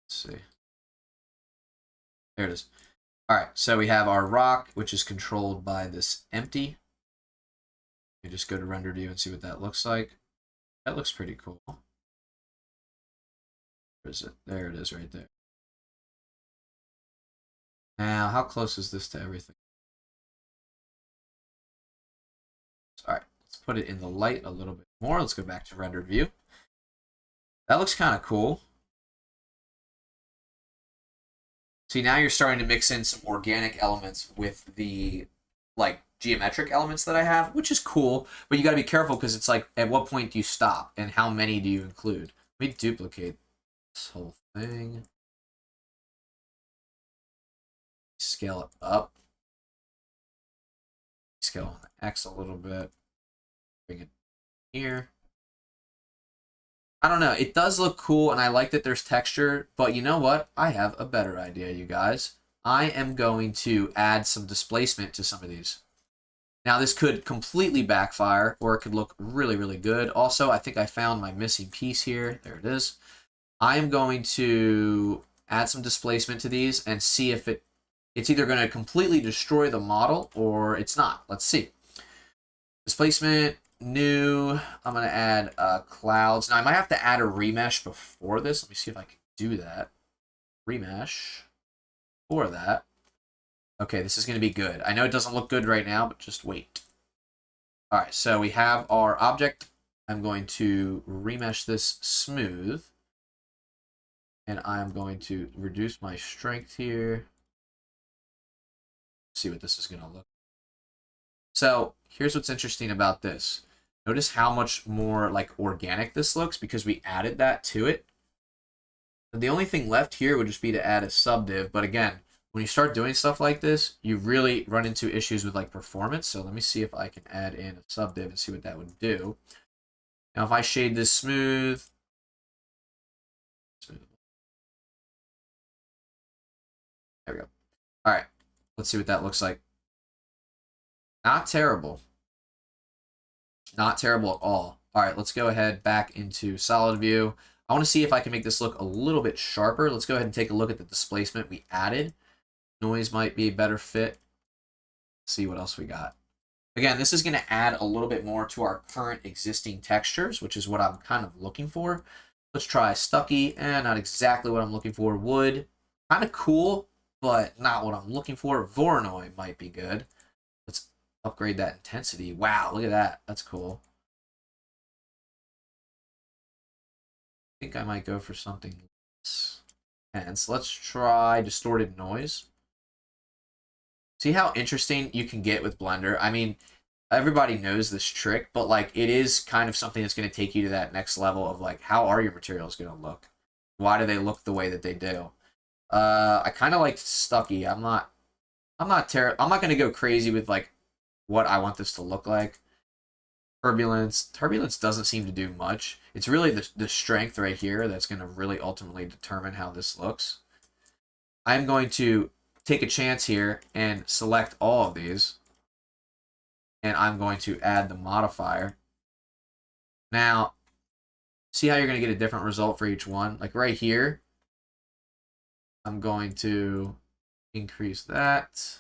Let's see. There it is. All right, so we have our rock, which is controlled by this empty. You just go to render view and see what that looks like. That looks pretty cool. Where is it? There it is right there. Now, how close is this to everything? All right, let's put it in the light a little bit more. Let's go back to render view. That looks kind of cool. See, now you're starting to mix in some organic elements with the like geometric elements that I have, which is cool, but you got to be careful because it's like, at what point do you stop and how many do you include? Let me duplicate this whole thing. Scale it up. Scale on the X a little bit. Bring it here. I don't know. It does look cool, and I like that there's texture, but you know what? I have a better idea, you guys. I am going to add some displacement to some of these. Now, this could completely backfire, or it could look really, really good. Also, I think I found my missing piece here. There it is. I am going to add some displacement to these and see if it's either going to completely destroy the model or it's not. Let's see. Displacement, new. I'm going to add clouds. Now, I might have to add a remesh before this. Let me see if I can do that. Remesh for that. Okay, this is going to be good. I know it doesn't look good right now, but just wait. All right, so we have our object. I'm going to remesh this smooth. And I'm going to reduce my strength here. See what this is going to look. So here's what's interesting about this. Notice how much more like organic this looks because we added that to it. And the only thing left here would just be to add a subdiv. But again, when you start doing stuff like this, you really run into issues with like performance. So let me see if I can add in a subdiv and see what that would do. Now if I shade this smooth. There we go. All right, let's see what that looks like. Not terrible. Not terrible at all. All right, let's go ahead back into solid view. I want to see if I can make this look a little bit sharper. Let's go ahead and take a look at the displacement we added. Noise might be a better fit. Let's see what else we got. Again, this is going to add a little bit more to our current existing textures, which is what I'm kind of looking for. Let's try Stucky, and not exactly what I'm looking for. Wood, kind of cool, but not what I'm looking for. Voronoi might be good. Let's upgrade that intensity. Wow, look at that. That's cool. I think I might go for something less intense. Let's try distorted noise. See how interesting you can get with Blender? I mean, everybody knows this trick, but like it is kind of something that's going to take you to that next level of like, how are your materials going to look? Why do they look the way that they do? I kind of like Stucky. I'm not going to go crazy with like what I want this to look like. Turbulence. Turbulence doesn't seem to do much. It's really the strength right here that's going to really ultimately determine how this looks. I'm going to take a chance here and select all of these. And I'm going to add the modifier. Now, see how you're going to get a different result for each one? Like right here, I'm going to increase that.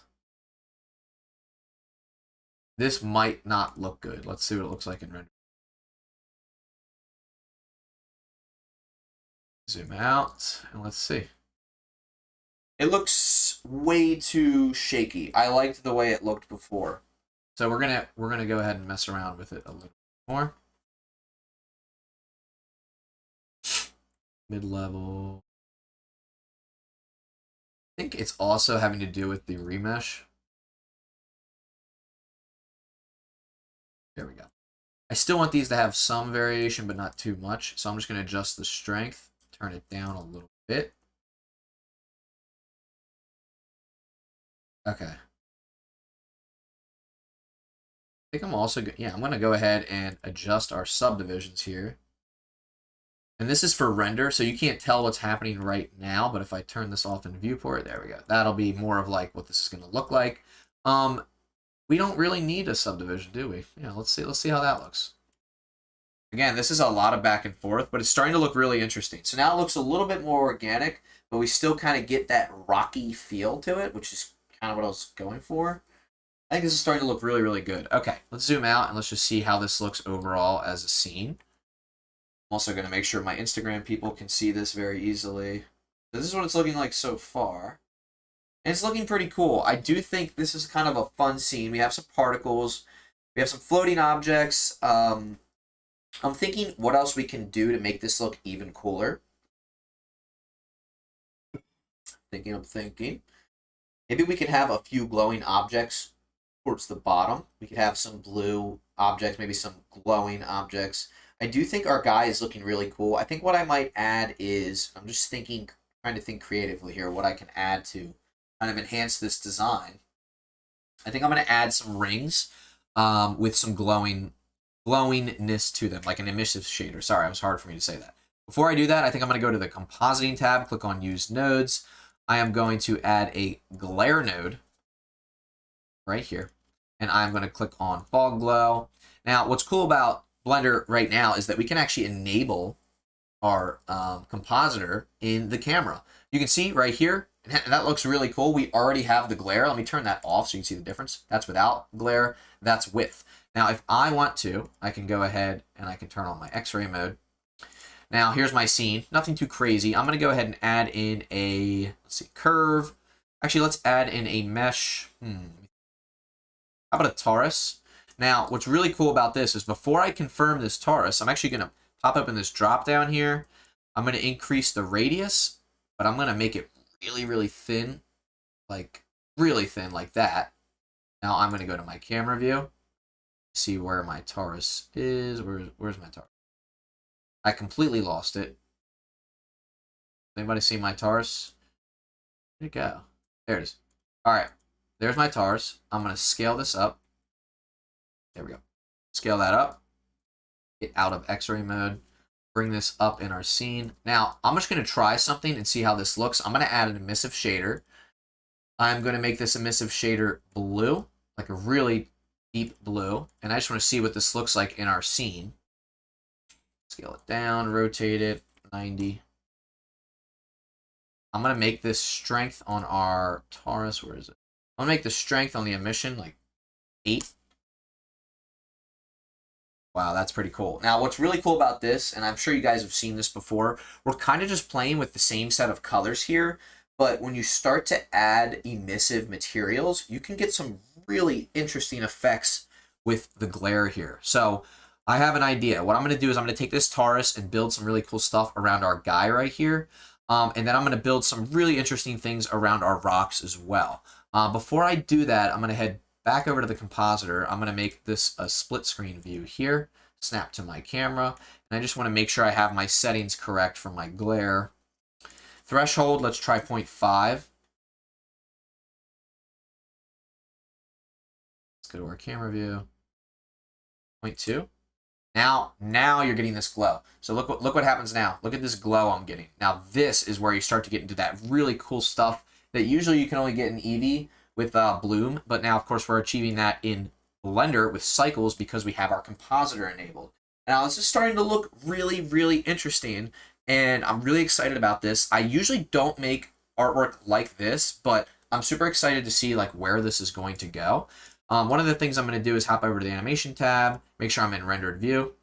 This might not look good. Let's see what it looks like in render. Zoom out, and let's see. It looks way too shaky. I liked the way it looked before. So we're gonna go ahead and mess around with it a little more. Mid-level. I think it's also having to do with the remesh. There we go. I still want these to have some variation, but not too much. So I'm just going to adjust the strength, turn it down a little bit. Okay. I think I'm also good. Yeah, I'm going to go ahead and adjust our subdivisions here. And this is for render, so you can't tell what's happening right now. But if I turn this off in viewport, there we go. That'll be more of like what this is going to look like. We don't really need a subdivision, do we? Yeah, let's see how that looks. Again, this is a lot of back and forth, but it's starting to look really interesting. So now it looks a little bit more organic, but we still kind of get that rocky feel to it, which is kind of what I was going for. I think this is starting to look really, really good. Okay, let's zoom out and let's just see how this looks overall as a scene. I'm also going to make sure my Instagram people can see this very easily. So this is what it's looking like so far. And it's looking pretty cool. I do think this is kind of a fun scene. We have some particles. We have some floating objects. I'm thinking what else we can do to make this look even cooler. I'm thinking. Maybe we could have a few glowing objects towards the bottom. We could have some blue objects, maybe some glowing objects. I do think our guy is looking really cool. I think what I might add is, I'm just thinking, trying to think creatively here, what I can add to kind of enhance this design. I think I'm going to add some rings with some glowingness to them, like an emissive shader. Sorry, it was hard for me to say that. Before I do that, I think I'm going to go to the compositing tab, click on use nodes. I am going to add a glare node right here, and I'm going to click on fog glow. Now, what's cool about Blender right now is that we can actually enable our compositor in the camera. You can see right here, and that looks really cool. We already have the glare. Let me turn that off so you can see the difference. That's without glare. That's with. Now, if I want to, I can go ahead and I can turn on my X-ray mode. Now, here's my scene. Nothing too crazy. I'm going to go ahead and add in a, let's see, curve. Actually, let's add in a mesh. How about a torus? Now, what's really cool about this is before I confirm this torus, I'm actually going to pop up in this drop down here. I'm going to increase the radius, but I'm going to make it really, really thin, like that. Now I'm going to go to my camera view, see where my torus is. Where's my torus? I completely lost it. Anybody see my torus? Where'd it go? There it is. All right, there's my torus. I'm going to scale this up. There we go. Scale that up. Get out of X-ray mode. Bring this up in our scene. Now, I'm just going to try something and see how this looks. I'm going to add an emissive shader. I'm going to make this emissive shader blue, like a really deep blue. And I just want to see what this looks like in our scene. Scale it down, rotate it, 90. I'm going to make this strength on our torus. Where is it? I'm going to make the strength on the emission like 8. Wow, that's pretty cool. Now, what's really cool about this, and I'm sure you guys have seen this before, we're kind of just playing with the same set of colors here, but when you start to add emissive materials, you can get some really interesting effects with the glare here. So I have an idea. What I'm going to do is I'm going to take this torus and build some really cool stuff around our guy right here, and then I'm going to build some really interesting things around our rocks as well. Before I do that, I'm going to head back over to the compositor. I'm going to make this a split screen view here, snap to my camera, and I just want to make sure I have my settings correct for my glare. Threshold, let's try 0.5. Let's go to our camera view. 0.2. Now you're getting this glow. So look what happens now. Look at this glow I'm getting. Now this is where you start to get into that really cool stuff that usually you can only get in Eevee with Bloom, but now, of course, we're achieving that in Blender with cycles because we have our compositor enabled. Now, this is starting to look really, really interesting, and I'm really excited about this. I usually don't make artwork like this, but I'm super excited to see like where this is going to go. One of the things I'm going to do is hop over to the animation tab, make sure I'm in rendered view.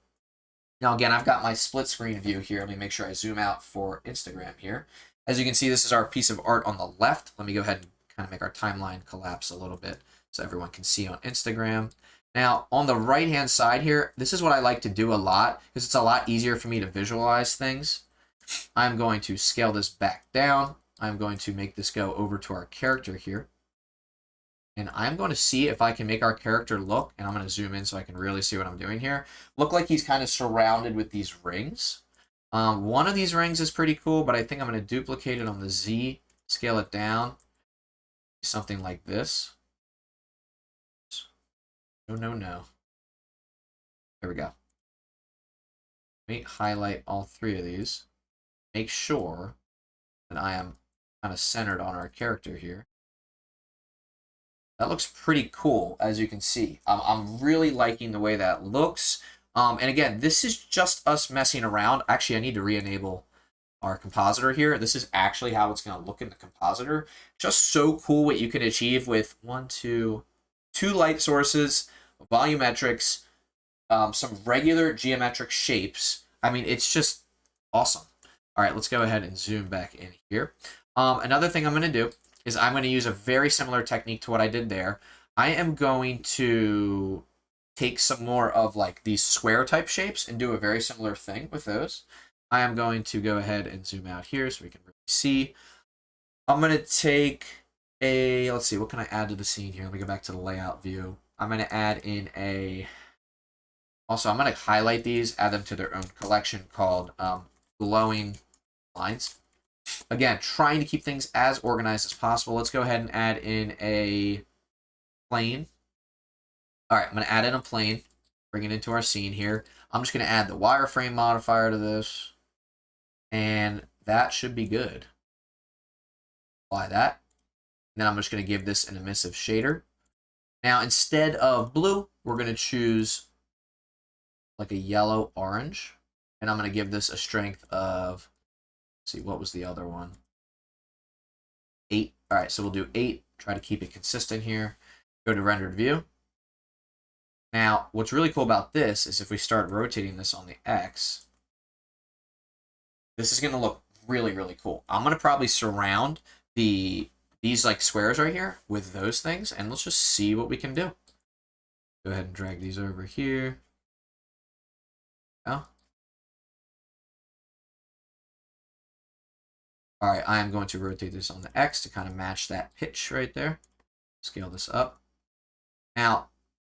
Now, again, I've got my split screen view here. Let me make sure I zoom out for Instagram here. As you can see, this is our piece of art on the left. Let me go ahead and kind of make our timeline collapse a little bit so everyone can see on Instagram. Now, on the right-hand side here, this is what I like to do a lot because it's a lot easier for me to visualize things. I'm going to scale this back down. I'm going to make this go over to our character here. And I'm going to see if I can make our character look, and I'm going to zoom in so I can really see what I'm doing here, look like he's kind of surrounded with these rings. One of these rings is pretty cool, but I think I'm going to duplicate it on the Z, scale it down. Something like this. No. There we go. Let me highlight all 3 of these. Make sure that I am kind of centered on our character here. That looks pretty cool, as you can see. I'm really liking the way that looks. And again, this is just us messing around. Actually, I need to re-enable our compositor here. This is actually how it's going to look in the compositor. Just so cool what you can achieve with two light sources, volumetrics, some regular geometric shapes. I mean, it's just awesome. All right, let's go ahead and zoom back in here. Another thing I'm going to do is I'm going to use a very similar technique to what I did there. I am going to take some more of like these square type shapes and do a very similar thing with those. I am going to go ahead and zoom out here so we can really see. I'm going to take a, let's see, what can I add to the scene here? Let me go back to the layout view. I'm going to add in a, also I'm going to highlight these, add them to their own collection called glowing lines. Again, trying to keep things as organized as possible. Let's go ahead and add in a plane. All right, I'm going to add in a plane, bring it into our scene here. I'm just going to add the wireframe modifier to this, and that should be good. Apply that. And then I'm just going to give this an emissive shader. Now, instead of blue, we're going to choose like a yellow-orange, and I'm going to give this a strength of, let's see, what was the other one? 8. All right, so we'll do 8. Try to keep it consistent here. Go to rendered view. Now, what's really cool about this is if we start rotating this on the X, this is going to look really, really cool. I'm going to probably surround these like squares right here with those things, and let's just see what we can do. Go ahead and drag these over here. Oh. All right, I am going to rotate this on the X to kind of match that pitch right there. Scale this up. Now,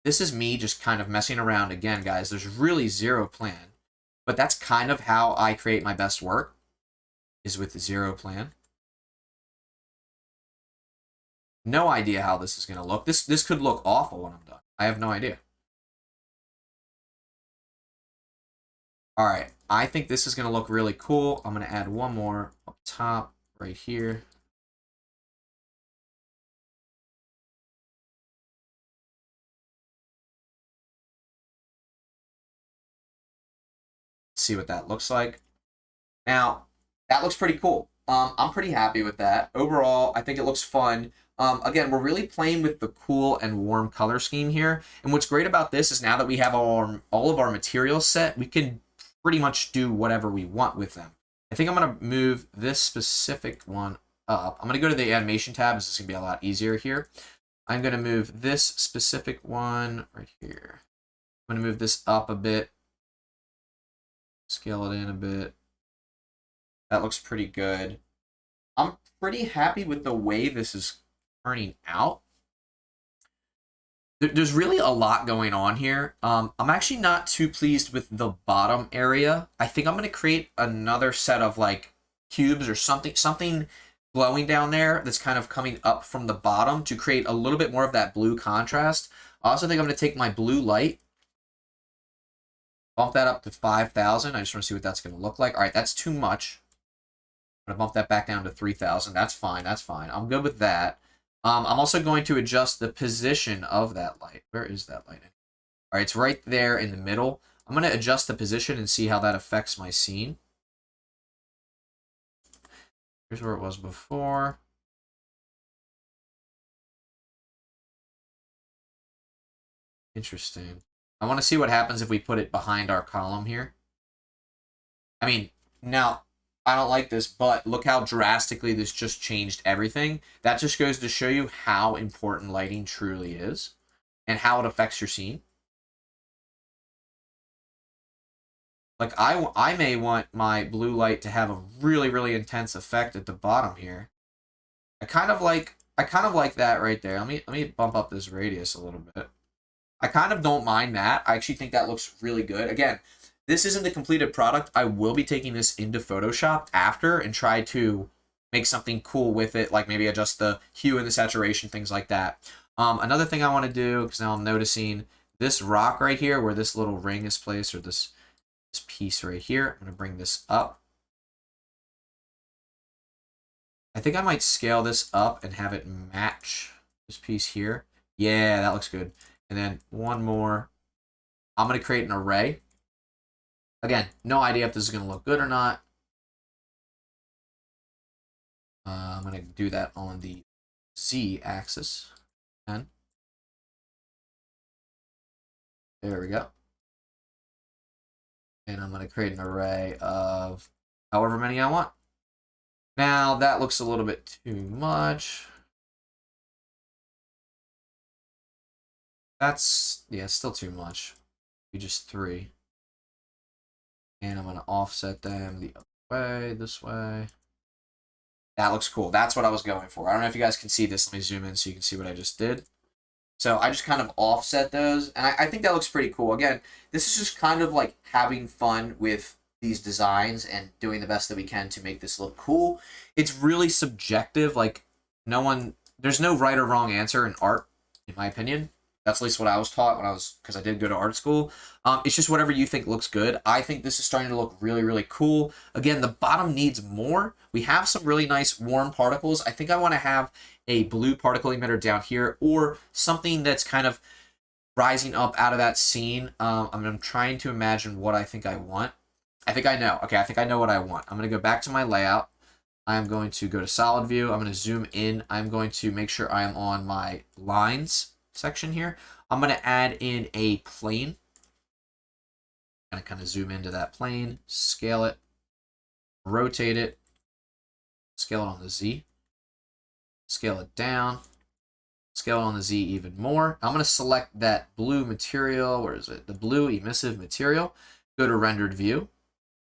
this is me just kind of messing around again, guys. There's really zero plan, but that's kind of how I create my best work, is with zero plan. No idea how this is going to look. This could look awful when I'm done. I have no idea. All right, I think this is going to look really cool. I'm going to add one more up top right here. See what that looks like. Now, that looks pretty cool. I'm pretty happy with that. Overall, I think it looks fun. Again, we're really playing with the cool and warm color scheme here. And what's great about this is now that we have all of our materials set, we can pretty much do whatever we want with them. I think I'm going to move this specific one up. I'm going to go to the animation tab. This is going to be a lot easier here. I'm going to move this specific one right here. I'm going to move this up a bit. Scale it in a bit. That looks pretty good. I'm pretty happy with the way this is turning out. There's really a lot going on here. I'm actually not too pleased with the bottom area. I think I'm going to create another set of like cubes or something glowing down there that's kind of coming up from the bottom to create a little bit more of that blue contrast. I also think I'm going to take my blue light, bump that up to 5,000. I just want to see what that's going to look like. All right, that's too much. I'm going to bump that back down to 3,000. That's fine. That's fine. I'm good with that. I'm also going to adjust the position of that light. Where is that light? All right, it's right there in the middle. I'm going to adjust the position and see how that affects my scene. Here's where it was before. Interesting. I want to see what happens if we put it behind our column here. I mean, now, I don't like this, but look how drastically this just changed everything. That just goes to show you how important lighting truly is and how it affects your scene. Like, I may want my blue light to have a really, really intense effect at the bottom here. I kind of like that right there. Let me bump up this radius a little bit. I kind of don't mind that. I actually think that looks really good. Again, this isn't the completed product. I will be taking this into Photoshop after and try to make something cool with it, like maybe adjust the hue and the saturation, things like that. Another thing I want to do, because now I'm noticing this rock right here where this little ring is placed, or this piece right here. I'm going to bring this up. I think I might scale this up and have it match this piece here. Yeah, that looks good. And then one more. I'm going to create an array. Again, no idea if this is going to look good or not. I'm going to do that on the Z axis. And there we go. And I'm going to create an array of however many I want. Now, that looks a little bit too much. That's, yeah, still too much. Be just 3. And I'm going to offset them the other way, this way. That looks cool. That's what I was going for. I don't know if you guys can see this. Let me zoom in so you can see what I just did. So I just kind of offset those, and I think that looks pretty cool. Again, this is just kind of like having fun with these designs and doing the best that we can to make this look cool. It's really subjective. Like, there's no right or wrong answer in art, in my opinion. That's at least what I was taught when because I did go to art school. It's just whatever you think looks good. I think this is starting to look really, really cool. Again, the bottom needs more. We have some really nice warm particles. I think I want to have a blue particle emitter down here, or something that's kind of rising up out of that scene. I'm trying to imagine what I think I want. I think I know. Okay, I think I know what I want. I'm going to go back to my layout. I'm going to go to solid view. I'm going to zoom in. I'm going to make sure I am on my lines section here. I'm going to add in a plane. I'm going to kind of zoom into that plane, scale it, rotate it, scale it on the Z, scale it down, scale it on the Z even more. I'm going to select that blue material. Where is it? The blue emissive material. Go to rendered view,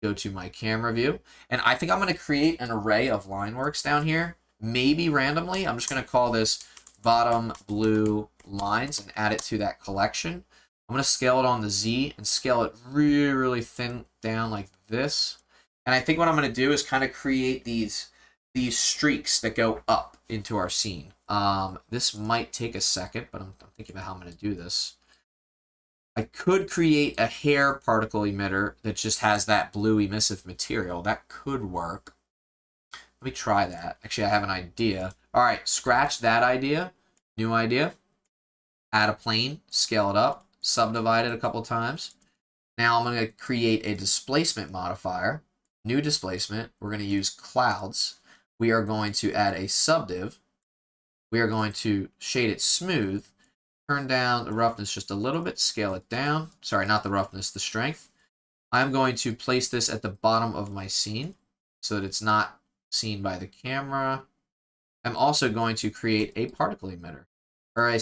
go to my camera view, and I think I'm going to create an array of line works down here, maybe randomly. I'm just going to call this bottom blue lines and add it to that collection. I'm going to scale it on the Z and scale it really, really thin down like this. And I think what I'm going to do is kind of create these streaks that go up into our scene. This might take a second, but I'm thinking about how I'm going to do this. I could create a hair particle emitter that just has that blue emissive material. That could work. Let me try that. Actually, I have an idea. All right, scratch that idea. New idea. Add a plane, scale it up, subdivide it a couple times. Now I'm going to create a displacement modifier. New displacement. We're going to use clouds. We are going to add a subdiv. We are going to shade it smooth. Turn down the roughness just a little bit. Scale it down. Sorry, not the roughness, the strength. I'm going to place this at the bottom of my scene so that it's not seen by the camera. I'm also going to create a particle emitter. Or a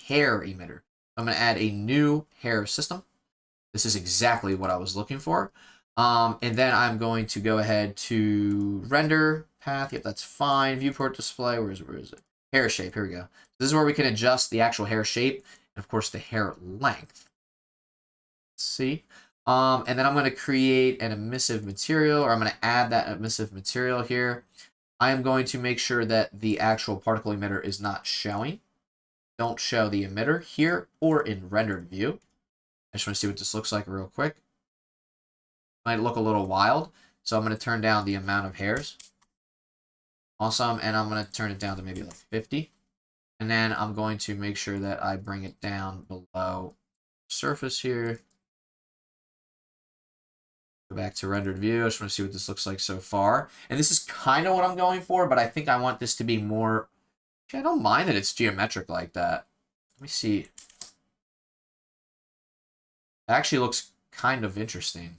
hair emitter. I'm going to add a new hair system. This is exactly what I was looking for. And then I'm going to go ahead to render path. Yep, that's fine. Viewport display. Where is it? Hair shape. Here we go. This is where we can adjust the actual hair shape and, of course, the hair length. Let's see. And then I'm going to create an emissive material, or I'm going to add that emissive material here. I am going to make sure that the actual particle emitter is not showing. Don't show the emitter here or in rendered view. I just want to see what this looks like real quick. Might look a little wild, so I'm going to turn down the amount of hairs. Awesome, and I'm going to turn it down to maybe like 50. And then I'm going to make sure that I bring it down below surface here. Go back to rendered view. I just want to see what this looks like so far. And this is kind of what I'm going for, but I think I want this to be more... I don't mind that it's geometric like that. Let me see. It actually looks kind of interesting.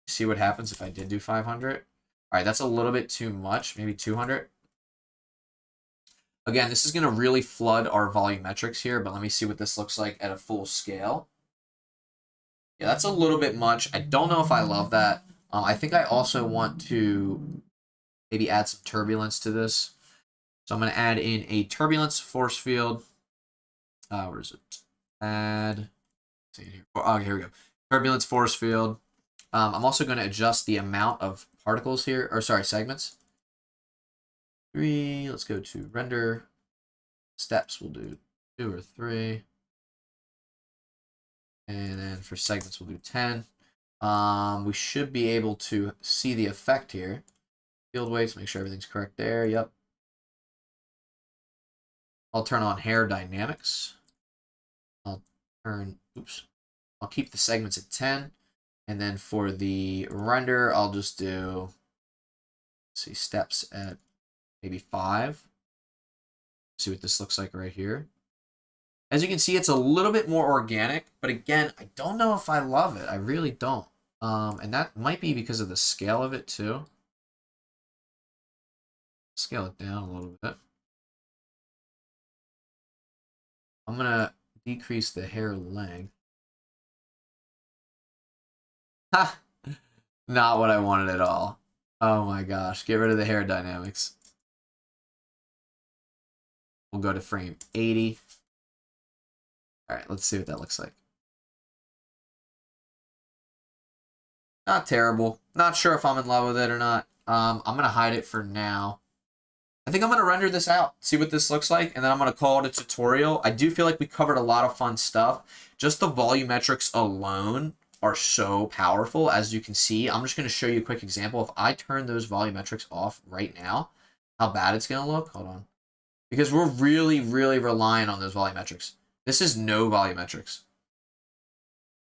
See what happens if I did do 500. All right, that's a little bit too much. Maybe 200. Again, this is going to really flood our volumetrics here, but let me see what this looks like at a full scale. Yeah, that's a little bit much. I don't know if I love that. I think I also want to maybe add some turbulence to this. So I'm going to add in a turbulence force field. Where is it? Add. Oh, here we go. Turbulence force field. I'm also going to adjust the amount of particles here, or sorry, segments. 3. Let's go to render. Steps, we'll do 2 or 3. And then for segments, we'll do 10. We should be able to see the effect here. Field weights, make sure everything's correct there. Yep. I'll turn on hair dynamics. I'll keep the segments at 10. And then for the render, I'll just do, let's see, steps at maybe 5. See what this looks like right here. As you can see, it's a little bit more organic, but again, I don't know if I love it. I really don't. And that might be because of the scale of it too. Scale it down a little bit. I'm gonna decrease the hair length. Ha! Not what I wanted at all. Oh my gosh, get rid of the hair dynamics. We'll go to frame 80. All right, let's see what that looks like. Not terrible. Not sure if I'm in love with it or not. I'm going to hide it for now. I think I'm going to render this out, see what this looks like, and then I'm going to call it a tutorial. I do feel like we covered a lot of fun stuff. Just the volumetrics alone are so powerful, as you can see. I'm just going to show you a quick example. If I turn those volumetrics off right now, how bad it's going to look. Hold on. Because we're really, really relying on those volumetrics. This is no volumetrics.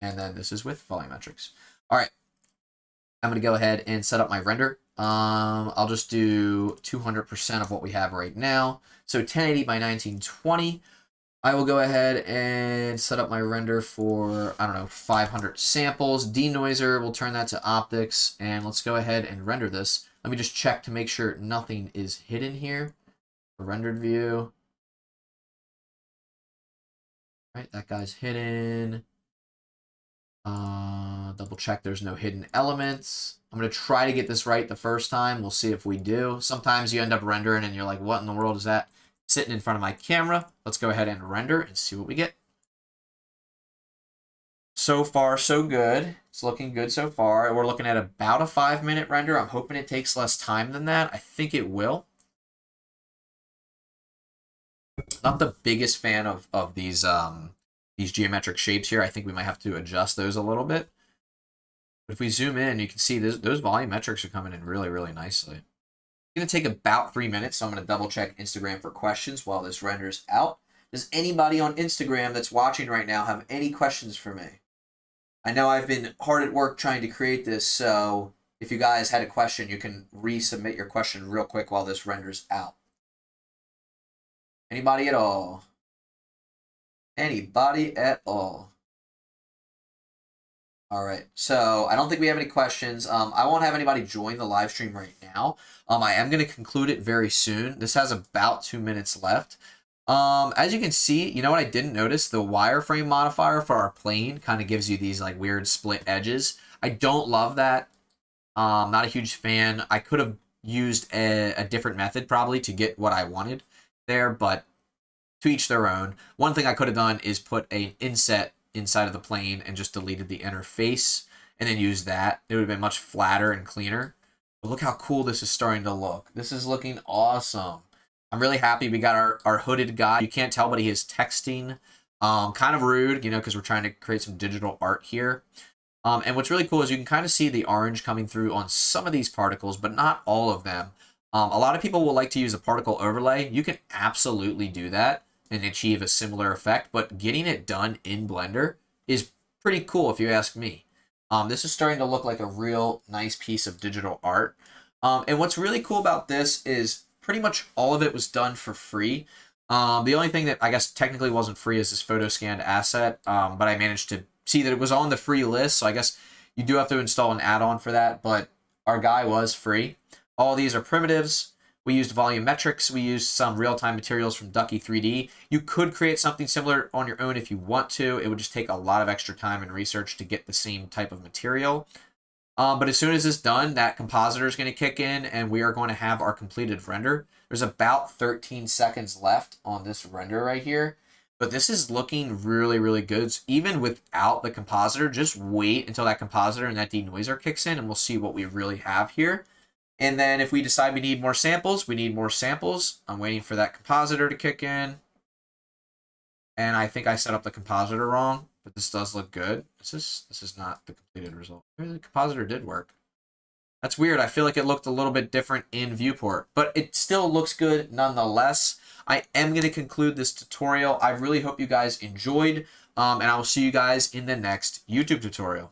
And then this is with volumetrics. All right. I'm going to go ahead and set up my render. I'll just do 200% of what we have right now. So 1080 by 1920. I will go ahead and set up my render for, I don't know, 500 samples. Denoiser, we'll turn that to optics. And let's go ahead and render this. Let me just check to make sure nothing is hidden here. A rendered view. All right, that guy's hidden. Double check there's no hidden elements. I'm going to try to get this right the first time. We'll see if we do. Sometimes you end up rendering and you're like, what in the world is that sitting in front of my camera? Let's go ahead and render and see what we get. So far, so good. It's looking good so far. We're looking at about a 5-minute render. I'm hoping it takes less time than that. I think it will. Not the biggest fan of these geometric shapes here. I think we might have to adjust those a little bit. But if we zoom in, you can see those volumetrics are coming in really, really nicely. It's going to take about 3 minutes, so I'm going to double check Instagram for questions while this renders out. Does anybody on Instagram that's watching right now have any questions for me? I know I've been hard at work trying to create this, so if you guys had a question, you can resubmit your question real quick while this renders out. Anybody at all? Anybody at all? All right, so I don't think we have any questions. I won't have anybody join the live stream right now. I am going to conclude it very soon. This has about 2 minutes left. As you can see, you know what I didn't notice? The wireframe modifier for our plane kind of gives you these like weird split edges. I don't love that. Not a huge fan. I could have used a different method probably to get what I wanted there, but to each their own. One thing I could have done is put an inset inside of the plane and just deleted the interface and then used that. It would have been much flatter and cleaner. But look how cool this is starting to look. This is looking awesome. I'm really happy we got our hooded guy. You can't tell, but he is texting. Kind of rude, you know, because we're trying to create some digital art here. And what's really cool is you can kind of see the orange coming through on some of these particles, but not all of them. A lot of people will like to use a particle overlay. You can absolutely do that and achieve a similar effect, but getting it done in Blender is pretty cool if you ask me. This is starting to look like a real nice piece of digital art. And what's really cool about this is pretty much all of it was done for free. The only thing that I guess technically wasn't free is this photo scanned asset, but I managed to see that it was on the free list, so I guess you do have to install an add-on for that, but our guy was free. All these are primitives. We used volumetrics. We used some real-time materials from Ducky 3D. You could create something similar on your own if you want to. It would just take a lot of extra time and research to get the same type of material. But as soon as it's done, that compositor is going to kick in, and we are going to have our completed render. There's about 13 seconds left on this render right here. But this is looking really, really good. So even without the compositor, just wait until that compositor and that denoiser kicks in, and we'll see what we really have here. And then if we decide we need more samples, we need more samples. I'm waiting for that compositor to kick in. And I think I set up the compositor wrong, but this does look good. This is not the completed result. Maybe the compositor did work. That's weird. I feel like it looked a little bit different in viewport, but it still looks good nonetheless. I am going to conclude this tutorial. I really hope you guys enjoyed, and I will see you guys in the next YouTube tutorial.